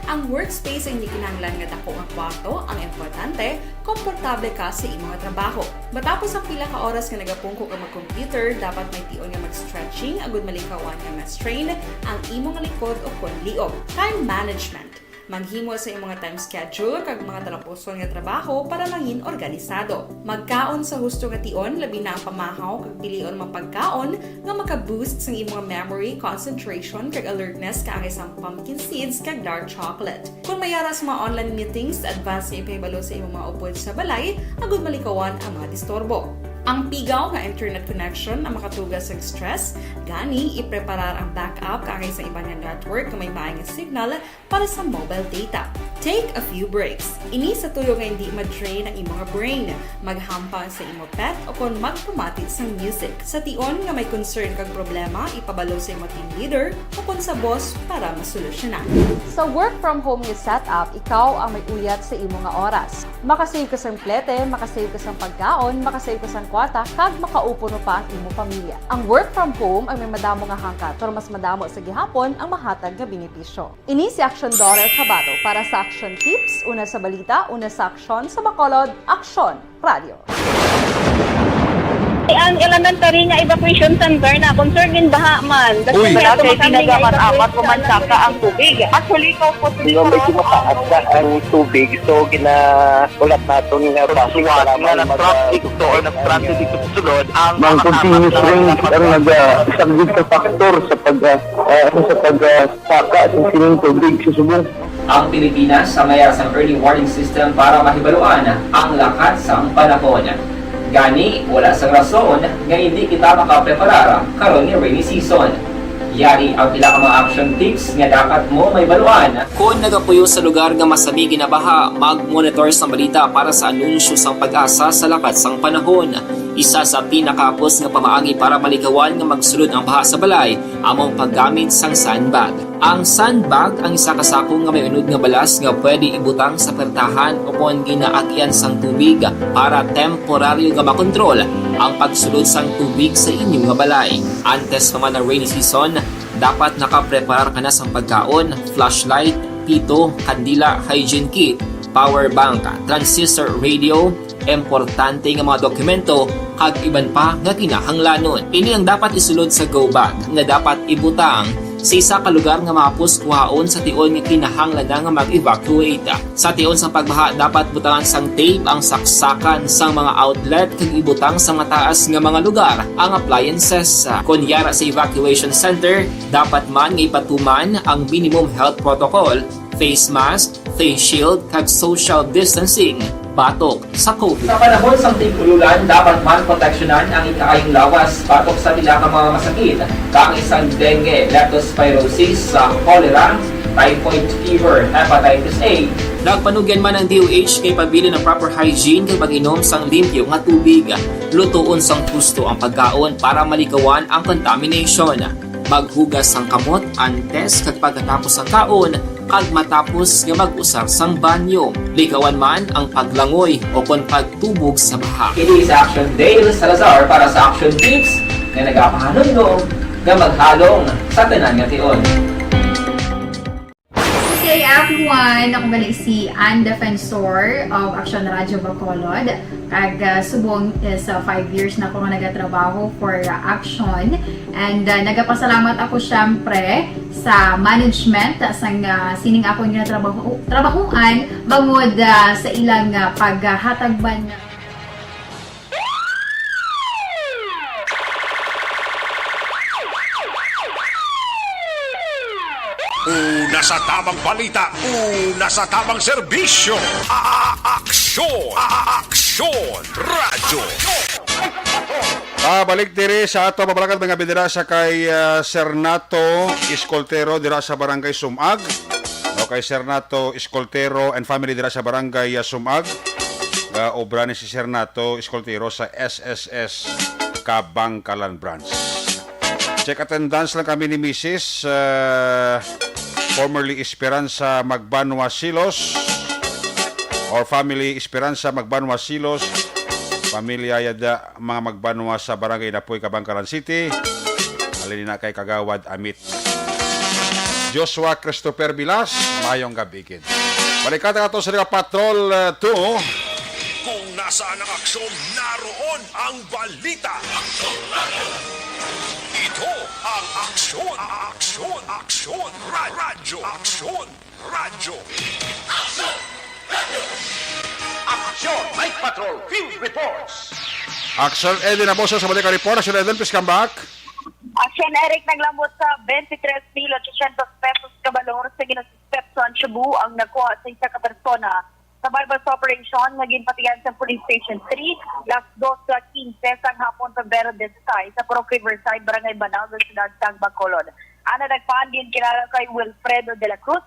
Ang workspace ay hindi kinahanglan nga dako nga kwarto, ang importante, komportable ka sa imong trabaho. Matapos ang pila ka oras nga nagapungko ka mag-computer, dapat may tion nga mag-stretching agud malikawan nga ma-strain ang imong likod o kon liog. Time management. Maghimo sa imong mga time schedule kag mga talapuson nga trabaho para mangin organisado. Magkaon sa husto nga tion, labi na ang pamahaw kag pilion mapagkaon nga maka-boost sa imong memory, concentration kag alertness kaangay sang pumpkin seeds kag dark chocolate. Kung mayara sa mga online meetings, advance nga ipahibalo sa imong mga upod sa balay, agud malikawan ang mga disturbo. Ang pigaw nga internet connection ang makatugas sa stress, gani ipreparar ang backup kaangay sa iba nga network nga may maayong signal para sa mobile data. Take a few breaks. Ini sa tuyo nga hindi ma-drain ang imong brain, maghampang sa imong pet o kung magpumati sa music. Sa tion nga may concern kag problema, ipabalo sa imong team leader o kung sa boss para masolusyonan. Sa work from home nga setup, ikaw ang may uyat sa imong nga oras. Makasave ka sang plete, makasave ka sang pagkaon, makasave ka sang kwata, kag makaupo no pa ang imong pamilya. Ang work from home ay may madamo nga hangkat, pero mas madamo sa gihapon ang mahatag nga benepisyo. Ini si Action Dorel Cabato para sa Action Tips, una sa balita, una sa aksyon sa Bacolod, Aksyon Radio. Ang elementary nga evacuation center na concern din baha man. Kasi malaki pinagamat-amat pumansaka ang tubig. Actually, ikaw po Medyo mataas na ang tubig. So, ulat natin nga pasuwat nga nag-traffic to or nag-traffic dito sa sulod. Ang continuous rain ang nag-isang sa factor sa pagsaka at sining tubig sa subong. Ang Pilipinas sa mayara sang early warning system para mahibaluan ang lakat sang panahon. Gani, wala sang rason nga hindi kita makapreparar karon ni rainy season. Yari ang pila ka mga action tips nga dapat mo may baluan. Kung nagapuyo sa lugar nga masabi ginabaha, mag-monitor sa balita para sa anunsyo sang pag-asa sa lakat sang panahon. Isa sa pinakapos nga pamaagi para malikawan nga magsulod ang baha sa balay, among paggamit sang sandbag. Ang sandbag ang isa kasakong nga may unod nga balas nga pwede ibutang sa pertahan o kung ginaagyan sang tubig para temporaryo nga makontrol ang pagsulod sang tubig sa inyong nga balay. Antes naman ng rainy season, dapat nakapreparar ka na sa pagkaon, flashlight, pito, kandila, hygiene kit, power bank, transistor radio, importante nga mga dokumento, kag iban pa nga kinahanglanon. Ini ang dapat isulod sa go bag nga dapat ibutang sa isa ka lugar nga mapos kuhaon sa tion nga kinahanglan nga mag-evacuate. Sa tion sa pagbaha dapat butangan sang tape ang saksakan sang mga outlet kag ibutang sa mga taas nga mga lugar ang appliances. Kunyara sa evacuation center, dapat man nga ipatuman ang minimum health protocol, face mask, face shield kag social distancing batok sa COVID. Sa panahon sa tigululan, dapat man proteksyonan ang ikaayong lawas batok sa pila ka mga masakit, kang isang dengue, leptospirosis, cholera, typhoid fever, hepatitis A. Nagpanugyan man ang DOH kay pabili ng proper hygiene kay pag-inom sang limpyo nga tubig. Lutuon sang gusto ang pagkaon para malikawan ang contamination. Maghugas sang kamot antes kag pagkatapos ang kaon kag matapos nga mag-usar sang banyo. Likawan man ang paglangoy o kon pagtubog sa baha. Kini sa Action Dale Salazar para sa Action Tips nga nagapahanong nga maghalong sa tanan nga tion. Hey everyone! Ako balik si Ann Defensor of Action Radio Bacolod. Kag subong sa 5 years na ako nga nagatrabaho for Action. And nagapasalamat ako syempre sa management sang sining ako nga trabahuan bangod sa ilang paghatagban. Una sa tamang balita, una sa tamang serbisyo. Aksyon! Aksyon! Radyo! Balik diri sa ato mabalakad mga bidira sa kay Sernato Escoltero dira sa Barangay Sumag. O kay Sernato Escoltero and family dira sa Barangay Sumag. Obra ni si Sernato Escoltero sa SSS Kabangkalan Branch. Check attendance lang kami ni Mrs. Formerly Esperanza Magbanwa Silos or family Esperanza Magbanwa Silos, pamilya yada mga Magbanwa sa Barangay Napoy, Kabangkalan City. Alin na kay Kagawad Amit. Joshua Christopher Bilas, mayong gabigin. Balikan nga ito sa mga Patrol 2. Kung nasaan ang aksyon, naroon ang balita. Ito ang aksyon, aksyon, aksyon, radyo, aksyon, radyo. Aksyon, Night Patrol, Field Reports. Action Eden Aboso sa Balika Report. Action Eden, please come back. Action Eric naglambot sa 23,800 pesos kabalor sa ginasuspetso ang Cebu ang nakuha sa isa ka persona sa bypass operation naging patigan sa Police Station 3, last 2:15 sang hapon sa Vero de Sky sa Purok Riverside, Barangay Banal, Ciudad Sang Bacolod. Ana nagpaan din kilala kay Wilfredo de la Cruz,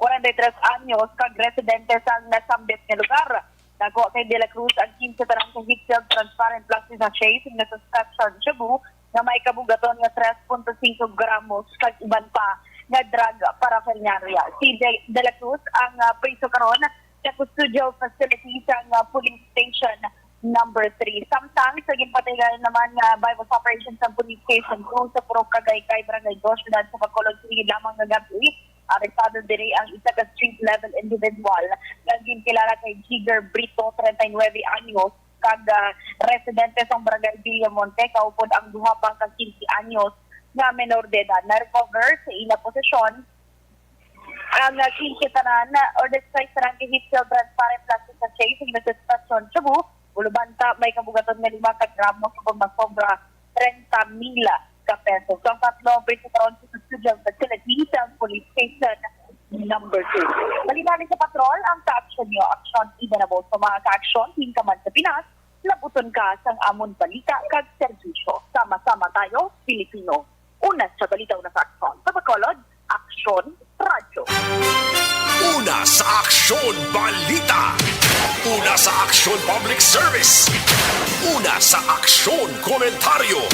43 anyos, kag residente sa nasambit nga lugar. Nakuha kay de la Cruz ang 15 tarang sa Hixel Transparent Plastic Sachet na suspension Cebu na may kabugaton nga 3.5 gramos kag iban pa nga drug paraphernalia. Si de la Cruz ang priso karon sa custodial facility sa police station number 3. Samtang sa ginpatigan naman nga bypass operation sa police station 2 sa Purok Cagaykay, Barangay 2, Ciudad sa Bacolod City lamang nga gabi. Arestado diri ang isa ka street level individual nga ginkilala kay Jigger Brito, 39 anyos, kag residente sa Barangay Villamonte, kaupod ang duha pang ka 15 anyos nga menor de edad. Na-recover sa ila posisyon ang kinshitanan or describe sa rangke Hitsel Transparent Plastic Sachet sa ginasuspasyon Cebu, ulubanta may kabugaton nga 5 gramos kung masobra 30,000 ka pesos. So ang tatlong priso karon sa custodial facility sa police station number 2. Balibanin sa patrol ang ka-action nyo, action ibanabo sa mga ka-action, hin ka man sa Pinas, labuton ka sang amon balita kag serbisyo. Sama-sama tayo, Pilipino. Una sa balita, una sa action. Sa Bacolod, Action Radyo. Una sa aksyon, balita. Una sa aksyon, public service. Una sa aksyon, komentaryo.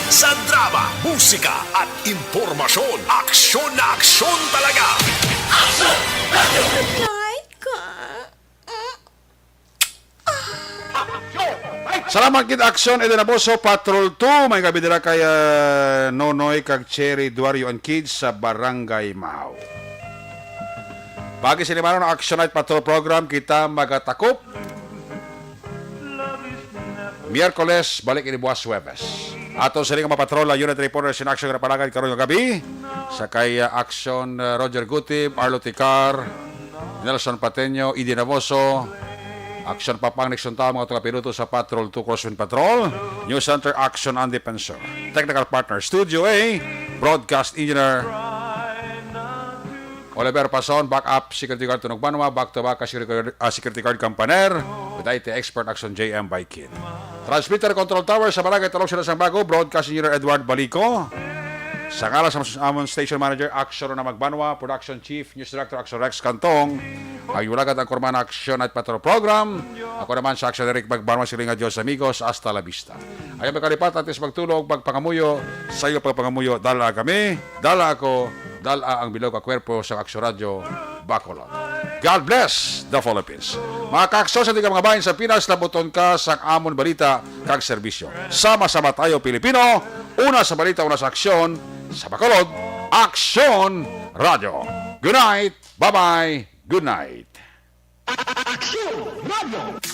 Sa drama, musika at impormasyon. Aksyon na aksyon talaga. Aksyon Radyo. Like ka. Aksyon, Night Salamat kid Action Edinaboso Patrol 2 may gabi dira kay Nonoy kag Cherry Duario and Kids sa Barangay Mahao. Bagi sila ng Action Night Patrol program kita magatakop Miyerkules balik ini buwas Huwebes. Ato sa mga patrola unit reporters in action na palagay karon nga gabi sa kay Action Roger Gutib, Arlo Ticar, Nelson Pateño, Idi Navoso, Action Papang Nixon Tao, mga tagapiluto sa Patrol 2 Crosswind Patrol, News Center Action and Defensor, Technical Partner Studio A, Broadcast Engineer Oliver Pason, Backup Security Guard Tunog Banwa, Back to Back Security Guard Campaner, with IT Expert Action JM by Kid. Transmitter Control Tower sa Barangay Talong Sila Sang Bago, Broadcast Engineer Edward Balico. Sa ngala sa amon Station Manager Action na Magbanwa, Production Chief News Director Action Rex Cantong, ang iwalagat ang Kurman Action at Patrol Program. Ako naman sa Action Eric Magbanwa, silinga Diyos amigos, hasta la vista. Ayaw magkalipat atis magtulog, pagpangamuyo, sa iyo pagpangamuyo, dala kami, dala ako, dala ang bilog a kwerpo sa Action Radio Bacolod. God bless the Philippines. Mga kakso sa mga bayan sa Pinas, labuton ka sa amon balita kag serbisyo. Sama-sama tayo Pilipino, una sa balita, una sa aksyon, sa Bacolod, Action Radio. Good night, bye-bye, good night. Action Radio.